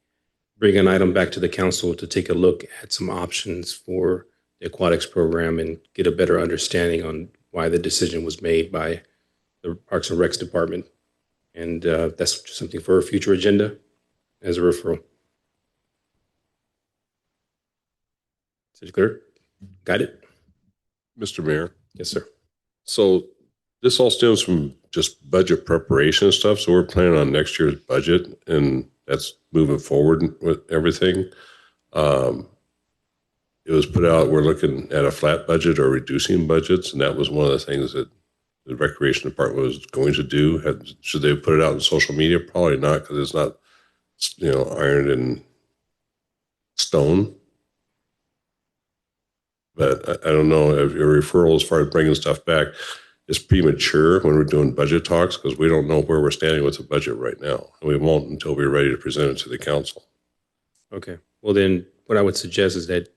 bring an item back to the council to take a look at some options for the aquatics program and get a better understanding on why the decision was made by the Parks and Recs department. And that's just something for a future agenda as a referral. City Clerk, got it? Mr. Mayor. Yes, sir. So this all stems from just budget preparation and stuff. So we're planning on next year's budget, and that's moving forward with everything. It was put out, we're looking at a flat budget or reducing budgets, and that was one of the things that the Recreation Department was going to do. Should they put it out on social media? Probably not, because it's not, ironed in stone. But I don't know if your referral as far as bringing stuff back is premature when we're doing budget talks, because we don't know where we're standing with the budget right now. And we won't until we're ready to present it to the council. Okay. Well, then what I would suggest is that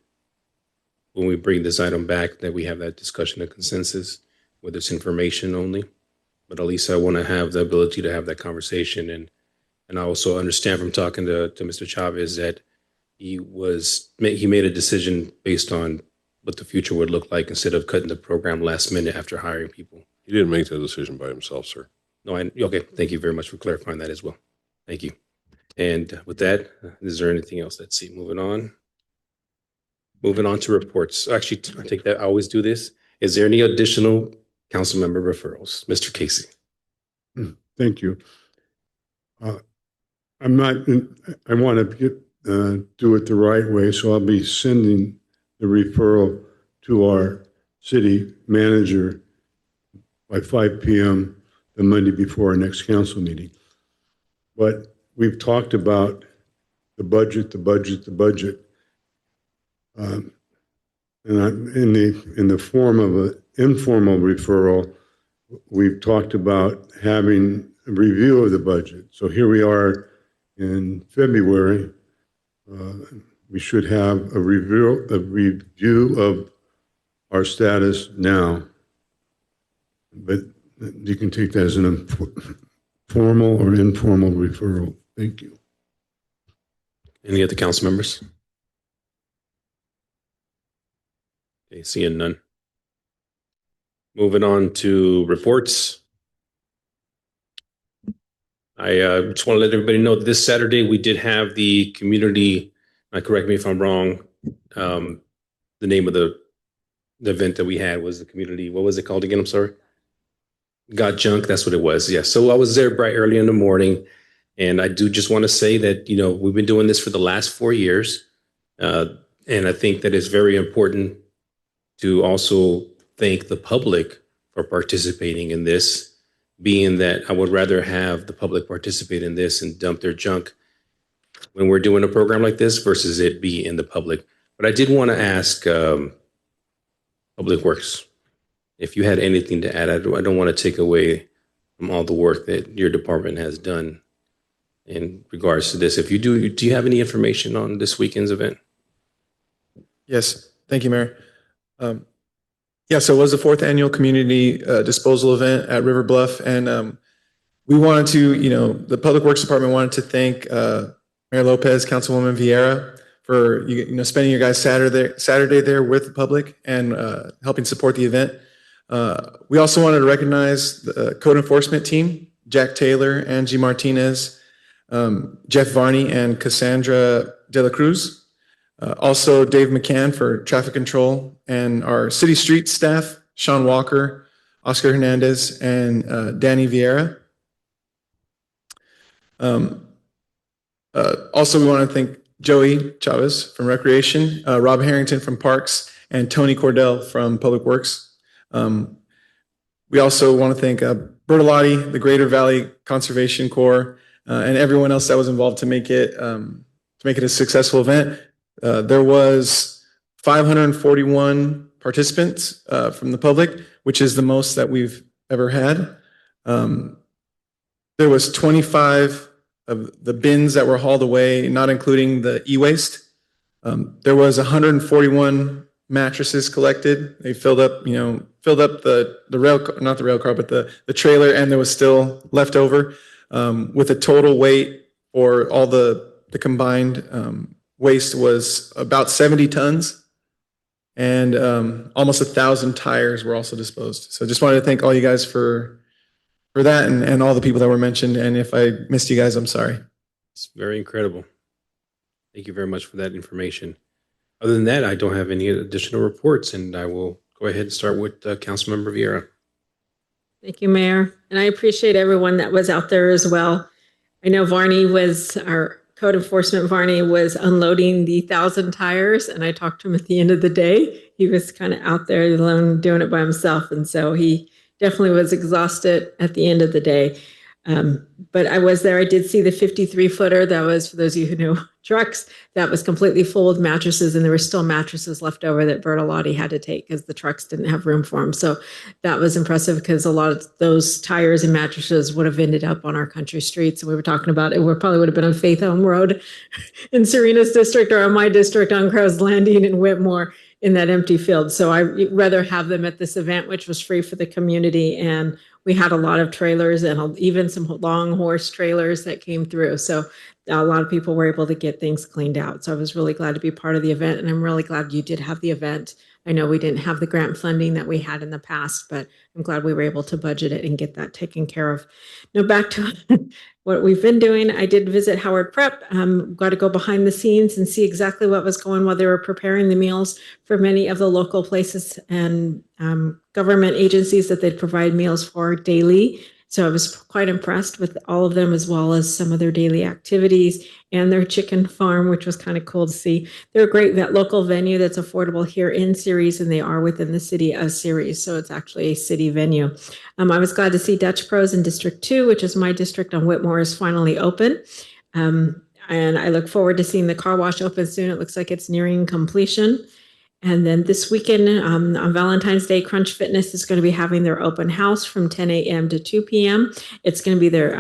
when we bring this item back, that we have that discussion of consensus with this information only. But at least I want to have the ability to have that conversation. And I also understand from talking to Mr. Chavez that he made a decision based on what the future would look like instead of cutting the program last minute after hiring people. He didn't make that decision by himself, sir. No, okay. Thank you very much for clarifying that as well. Thank you. And with that, is there anything else? Let's see. Moving on to reports. Actually, I take that. I always do this. Is there any additional council member referrals? Mr. Casey. Thank you. I want to do it the right way, so I'll be sending the referral to our city manager by 5 p.m. the Monday before our next council meeting. But we've talked about the budget. And in the form of an informal referral, we've talked about having a review of the budget. So here we are in February. We should have a review of our status now. But You can take that as an formal or informal referral. Thank you. Any other council members? Okay, seeing none. Moving on to reports. I just want to let everybody know that this Saturday we did have the community, correct me if I'm wrong, the name of the event that we had was the community, what was it called again? I'm sorry. Got Junk, that's what it was. Yeah. So I was there bright early in the morning. And I do just want to say that, we've been doing this for the last 4 years. And I think that it's very important to also thank the public for participating in this, being that I would rather have the public participate in this and dump their junk when we're doing a program like this versus it be in the public. But I did want to ask Public Works, if you had anything to add. I don't want to take away from all the work that your department has done in regards to this. If you do you have any information on this weekend's event? Yes, thank you, Mayor. So it was the 4th annual community disposal event at River Bluff, and we wanted to, the Public Works Department wanted to thank Mayor Lopez, Councilwoman Vieira, for spending your guys Saturday there with the public and helping support the event. We also wanted to recognize the code enforcement team, Jack Taylor, Angie Martinez, Jeff Varney, and Cassandra De La Cruz. Also Dave McCann for traffic control, and our city street staff, Sean Walker, Oscar Hernandez, and Danny Vieira. Also, we want to thank Joey Chavez from Recreation, Rob Harrington from Parks, and Tony Cordell from Public Works. We also want to thank Bertolotti, the Greater Valley Conservation Corps, and everyone else that was involved to make it a successful event. There was 541 participants from the public, which is the most that we've ever had. There was 25 of the bins that were hauled away, not including the e-waste. There was 141 mattresses collected. They filled up the rail, not the rail car, but the trailer, and there was still left over, with a total weight for all the combined waste was about 70 tons, and almost 1,000 tires were also disposed. So just wanted to thank all you guys for that, and all the people that were mentioned. And if I missed you guys, I'm sorry. It's very incredible. Thank you very much for that information. Other than that, I don't have any additional reports, and I will go ahead and start with Councilmember Vieira. Thank you, Mayor. And I appreciate everyone that was out there as well. I know our code enforcement Varney was unloading the 1,000 tires, and I talked to him at the end of the day. He was kind of out there alone doing it by himself, and so he definitely was exhausted at the end of the day. But I was there. I did see the 53-footer. That was, for those of you who know trucks, that was completely full of mattresses, and there were still mattresses left over that Bertolotti had to take because the trucks didn't have room for them. So that was impressive, because a lot of those tires and mattresses would have ended up on our country streets. And we were talking about it. We probably would have been on Faith Home Road in Serena's district, or in my district on Crow's Landing in Whitmore, in that empty field. So I'd rather have them at this event, which was free for the community. And we had a lot of trailers, and even some long horse trailers that came through. So a lot of people were able to get things cleaned out. So I was really glad to be part of the event, and I'm really glad you did have the event. I know we didn't have the grant funding that we had in the past, but I'm glad we were able to budget it and get that taken care of. Now back to what we've been doing. I did visit Howard Prep. Got to go behind the scenes and see exactly what was going on while they were preparing the meals for many of the local places and government agencies that they'd provide meals for daily. So I was quite impressed with all of them, as well as some of their daily activities and their chicken farm, which was kind of cool to see. They're a great local venue that's affordable here in Ceres, and they are within the city of Ceres. So it's actually a city venue. I was glad to see Dutch Pros in District 2, which is my district on Whitmore, is finally open. And I look forward to seeing the car wash open soon. It looks like it's nearing completion. And then this weekend, on Valentine's Day, Crunch Fitness is going to be having their open house from 10 a.m. to 2 p.m. It's going to be their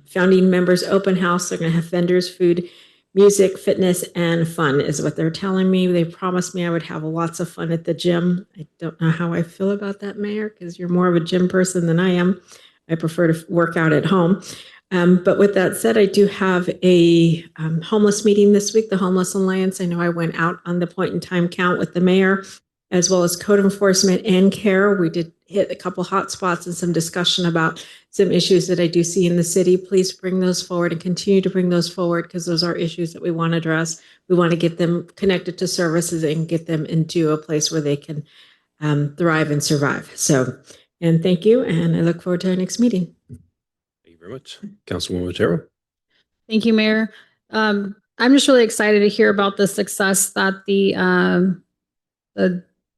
founding members open house. They're going to have vendors, food, music, fitness, and fun is what they're telling me. They promised me I would have lots of fun at the gym. I don't know how I feel about that, Mayor, because you're more of a gym person than I am. I prefer to work out at home. But with that said, I do have a homeless meeting this week, the Homeless Alliance. I know I went out on the point in time count with the mayor, as well as code enforcement and CARE. We did hit a couple hot spots and some discussion about some issues that I do see in the city. Please bring those forward and continue to bring those forward, because those are issues that we want to address. We want to get them connected to services and get them into a place where they can thrive and survive. So, and thank you, and I look forward to our next meeting. Thank you very much. Councilwoman Otero. Thank you, Mayor. I'm just really excited to hear about the success that the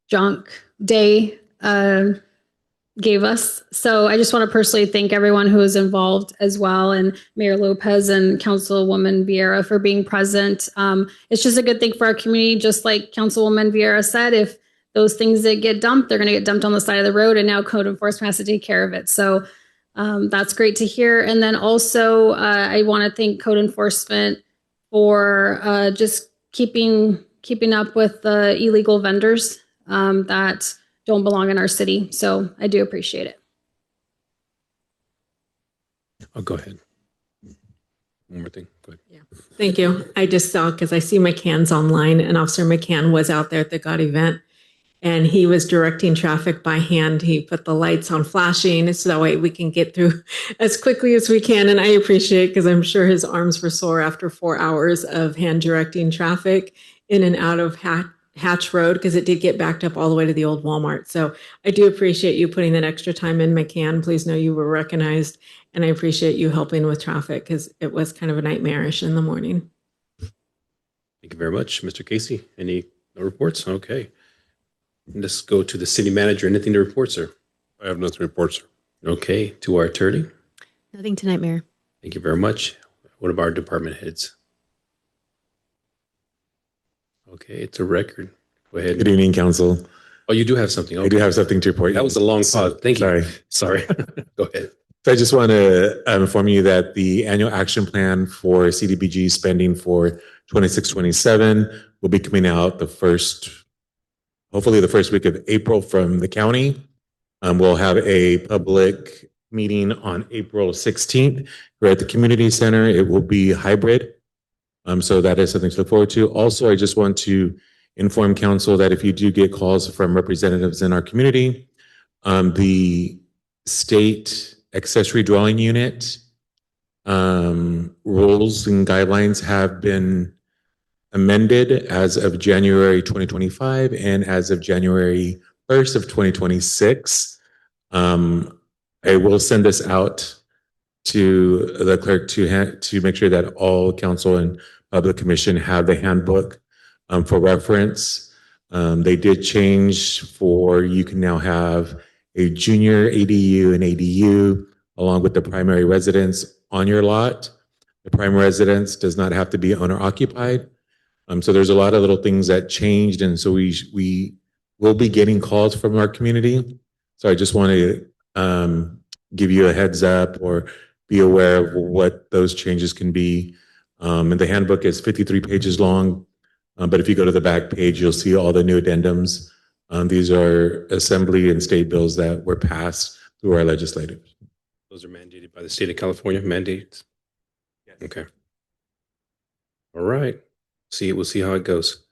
junk day gave us. So I just want to personally thank everyone who was involved as well, and Mayor Lopez and Councilwoman Vieira for being present. It's just a good thing for our community. Just like Councilwoman Vieira said, if those things that get dumped, they're going to get dumped on the side of the road, and now code enforcement has to take care of it. So that's great to hear. And then also I want to thank code enforcement for just keeping up with the illegal vendors that don't belong in our city. So I do appreciate it. Oh, go ahead. One more thing. Go ahead. Yeah. Thank you. I just saw, because I see McCann's online, and Officer McCann was out there at the GOT event, and he was directing traffic by hand. He put the lights on flashing so that way we can get through as quickly as we can. And I appreciate it, because I'm sure his arms were sore after 4 hours of hand directing traffic in and out of Hatch Road, because it did get backed up all the way to the old Walmart. So I do appreciate you putting that extra time in, McCann. Please know you were recognized, and I appreciate you helping with traffic, because it was kind of a nightmarish in the morning. Thank you very much. Mr. Casey, any reports? Okay. Let's go to the city manager. Anything to report, sir? I have nothing to report, sir. Okay. To our attorney. Nothing tonight, Mayor. Thank you very much. What about our department heads? Okay, it's a record. Go ahead. Good evening, council. Oh, you do have something. Okay. I do have something to report. That was a long pause. Thank you. Sorry. Go ahead. So I just want to inform you that the annual action plan for CDBG spending for 26-27 will be coming out hopefully the first week of April from the county. We'll have a public meeting on April 16th. We're at the community center. It will be hybrid. So that is something to look forward to. Also, I just want to inform council that if you do get calls from representatives in our community, the state accessory dwelling unit rules and guidelines have been amended as of January 2025 and as of January 1st of 2026. I will send this out to the clerk to make sure that all council and public commission have the handbook for reference. They did change you can now have a junior ADU and ADU along with the primary residence on your lot. The primary residence does not have to be owner occupied. So there's a lot of little things that changed, and so we will be getting calls from our community. So I just want to give you a heads up or be aware of what those changes can be. And the handbook is 53 pages long, but if you go to the back page, you'll see all the new addendums. These are assembly and state bills that were passed through our legislators. Those are mandated by the state of California, mandates? Yes. Okay. All right. We'll see how it goes.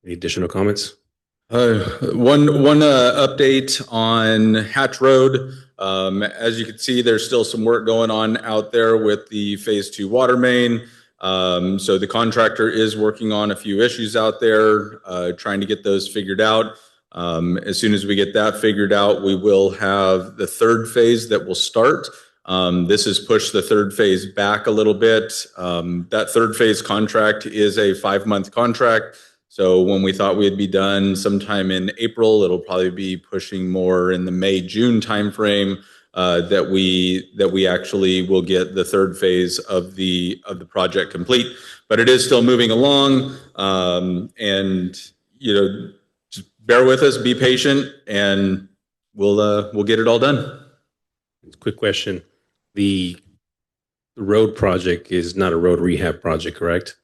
Any additional comments? One update on Hatch Road. As you can see, there's still some work going on out there with the phase 2 water main. So the contractor is working on a few issues out there, trying to get those figured out. As soon as we get that figured out, we will have the third phase that will start. This has pushed the third phase back a little bit. That third phase contract is a 5-month contract. So when we thought we'd be done sometime in April, it'll probably be pushing more in the May-June timeframe that we actually will get the third phase of the project complete. But it is still moving along, and just bear with us, be patient, and we'll get it all done. Quick question: the road project is not a road rehab project, correct?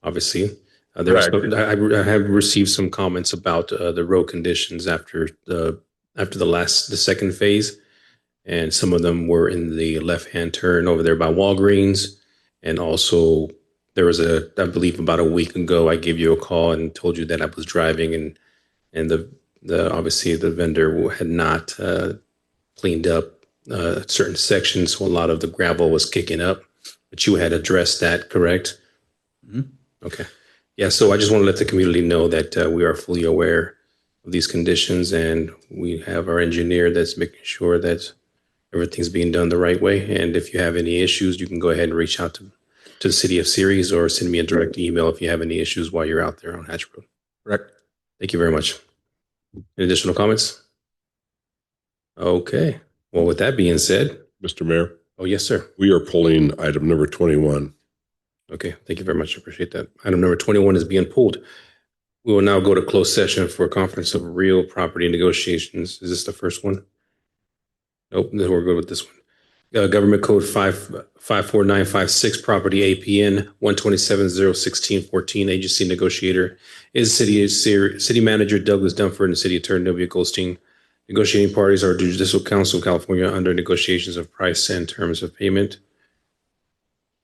obviously. There's, Correct. I have received some comments about the road conditions after the second phase, and some of them were in the left-hand turn over there by Walgreens, and also there was I believe about a week ago, I gave you a call and told you that I was driving, and the obviously the vendor had not cleaned up certain sections, so a lot of the gravel was kicking up. But you had addressed that, correct? Okay. Yeah, so I just want to let the community know that we are fully aware of these conditions, and we have our engineer that's making sure that everything's being done the right way. And if you have any issues, you can go ahead and reach out to the city of Ceres or send me a direct email if you have any issues while you're out there on Hatch Road. Correct. Thank you very much. Any additional comments? Okay. Well, with that being said, Mr. Mayor, oh, yes, sir. we are pulling item number 21. Okay, thank you very much. I appreciate that. Item number 21 is being pulled. We will now go to closed session for a conference of real property negotiations. Is this the first one? Nope, then we're good with this one. Government Code 54956, Property APN 127-016-14, Agency Negotiator is City Manager Douglas Dunford and City Attorney Novia Goldstein. Negotiating parties are Judicial Council of California under negotiations of price and terms of payment.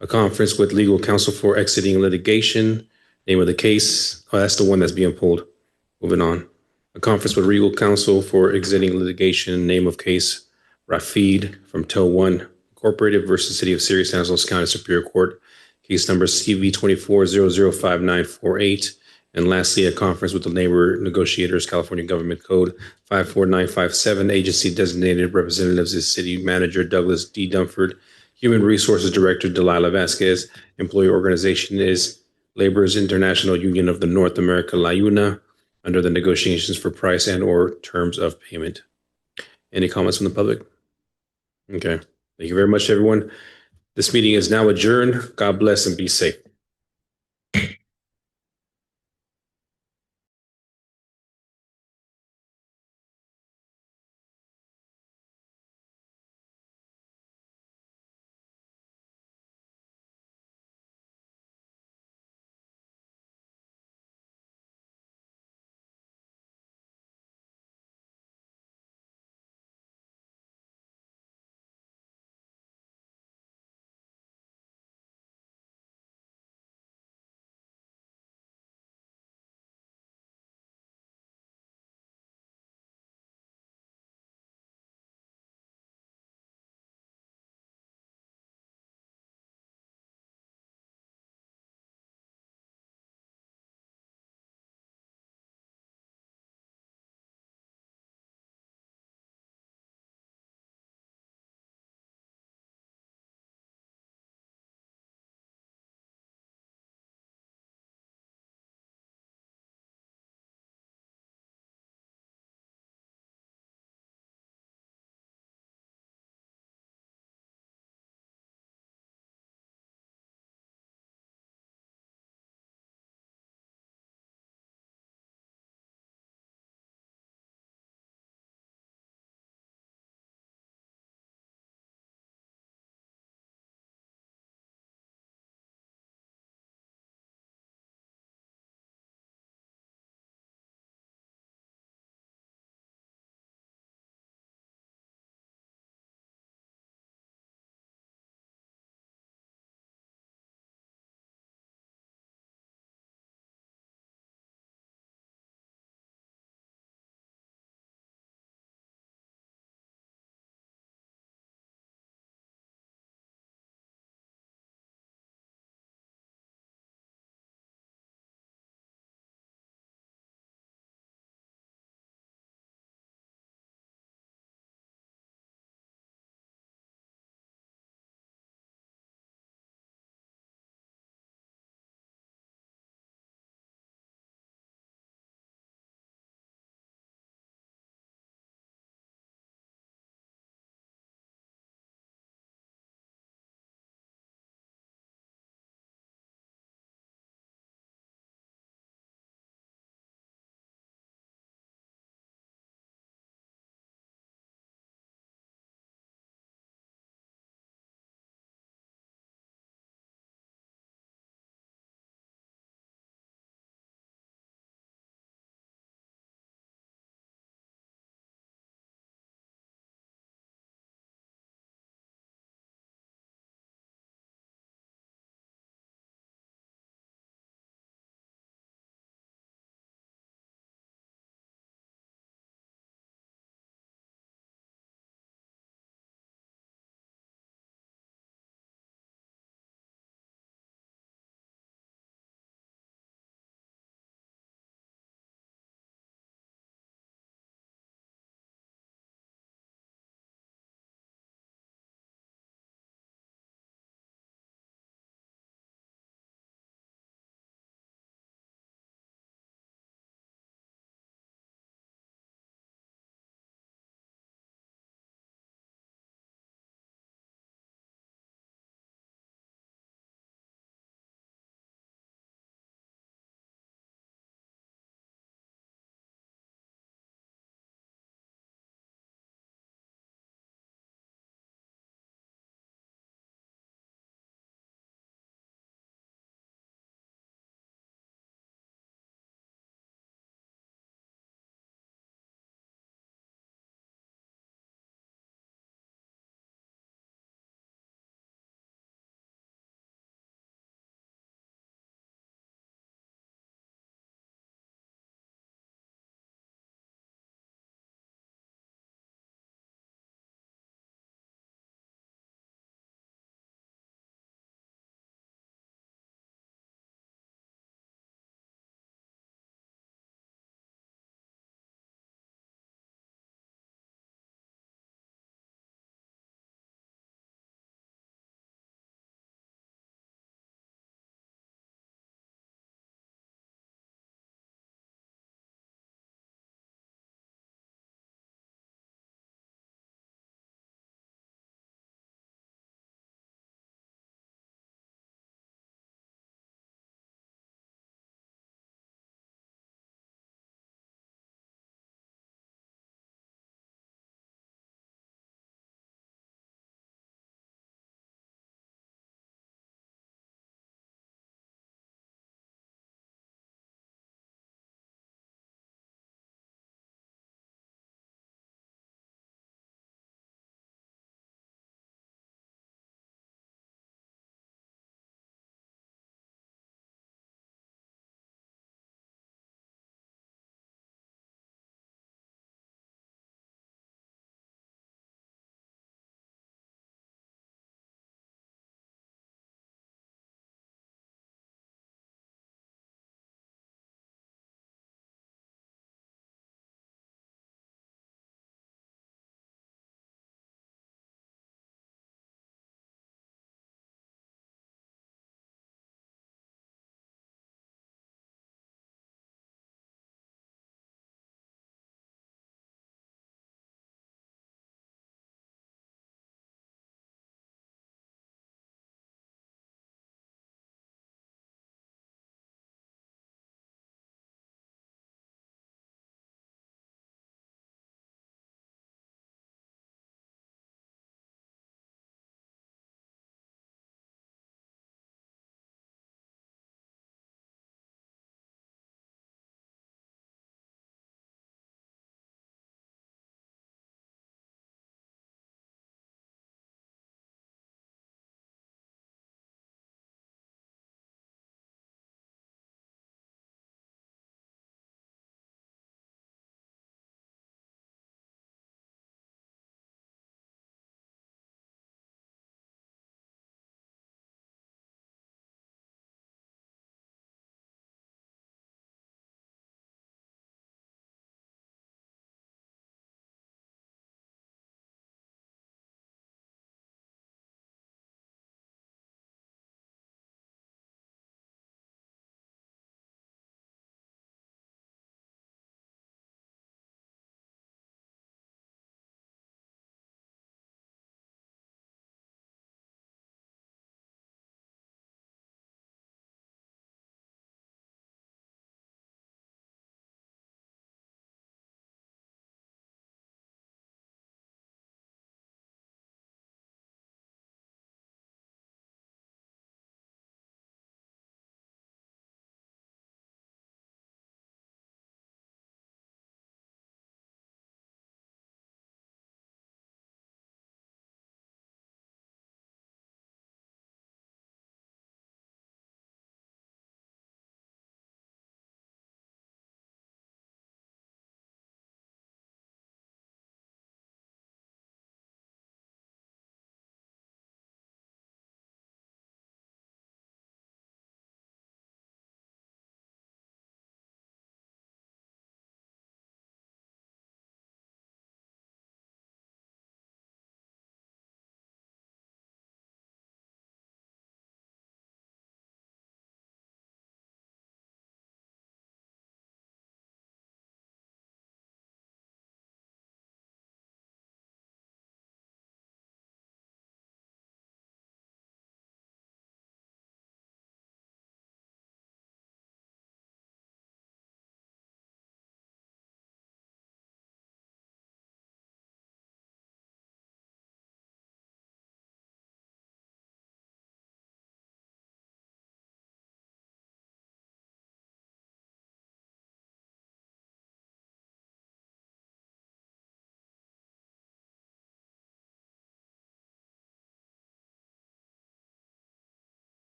A conference with legal counsel for exiting litigation. Name of the case. Oh, that's the one that's being pulled. Moving on. A conference with legal counsel for exiting litigation. Name of case. Rafid from Tow One Incorporated versus City of Ceres, San Jose County Superior Court. Case number CV 24005948. And lastly, a conference with the Labor Negotiators, California Government Code 54957. Agency designated representatives is City Manager Douglas D. Dunford. Human Resources Director Delilah Vasquez. Employee organization is Laborers International Union of the North America, LAUNA, under the negotiations for price and or terms of payment. Any comments from the public? Okay. Thank you very much, everyone. This meeting is now adjourned. God bless and be safe.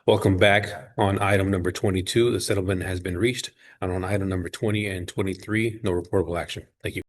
Welcome back. On item number 22, the settlement has been reached. And on item number 20 and 23, no reportable action. Thank you.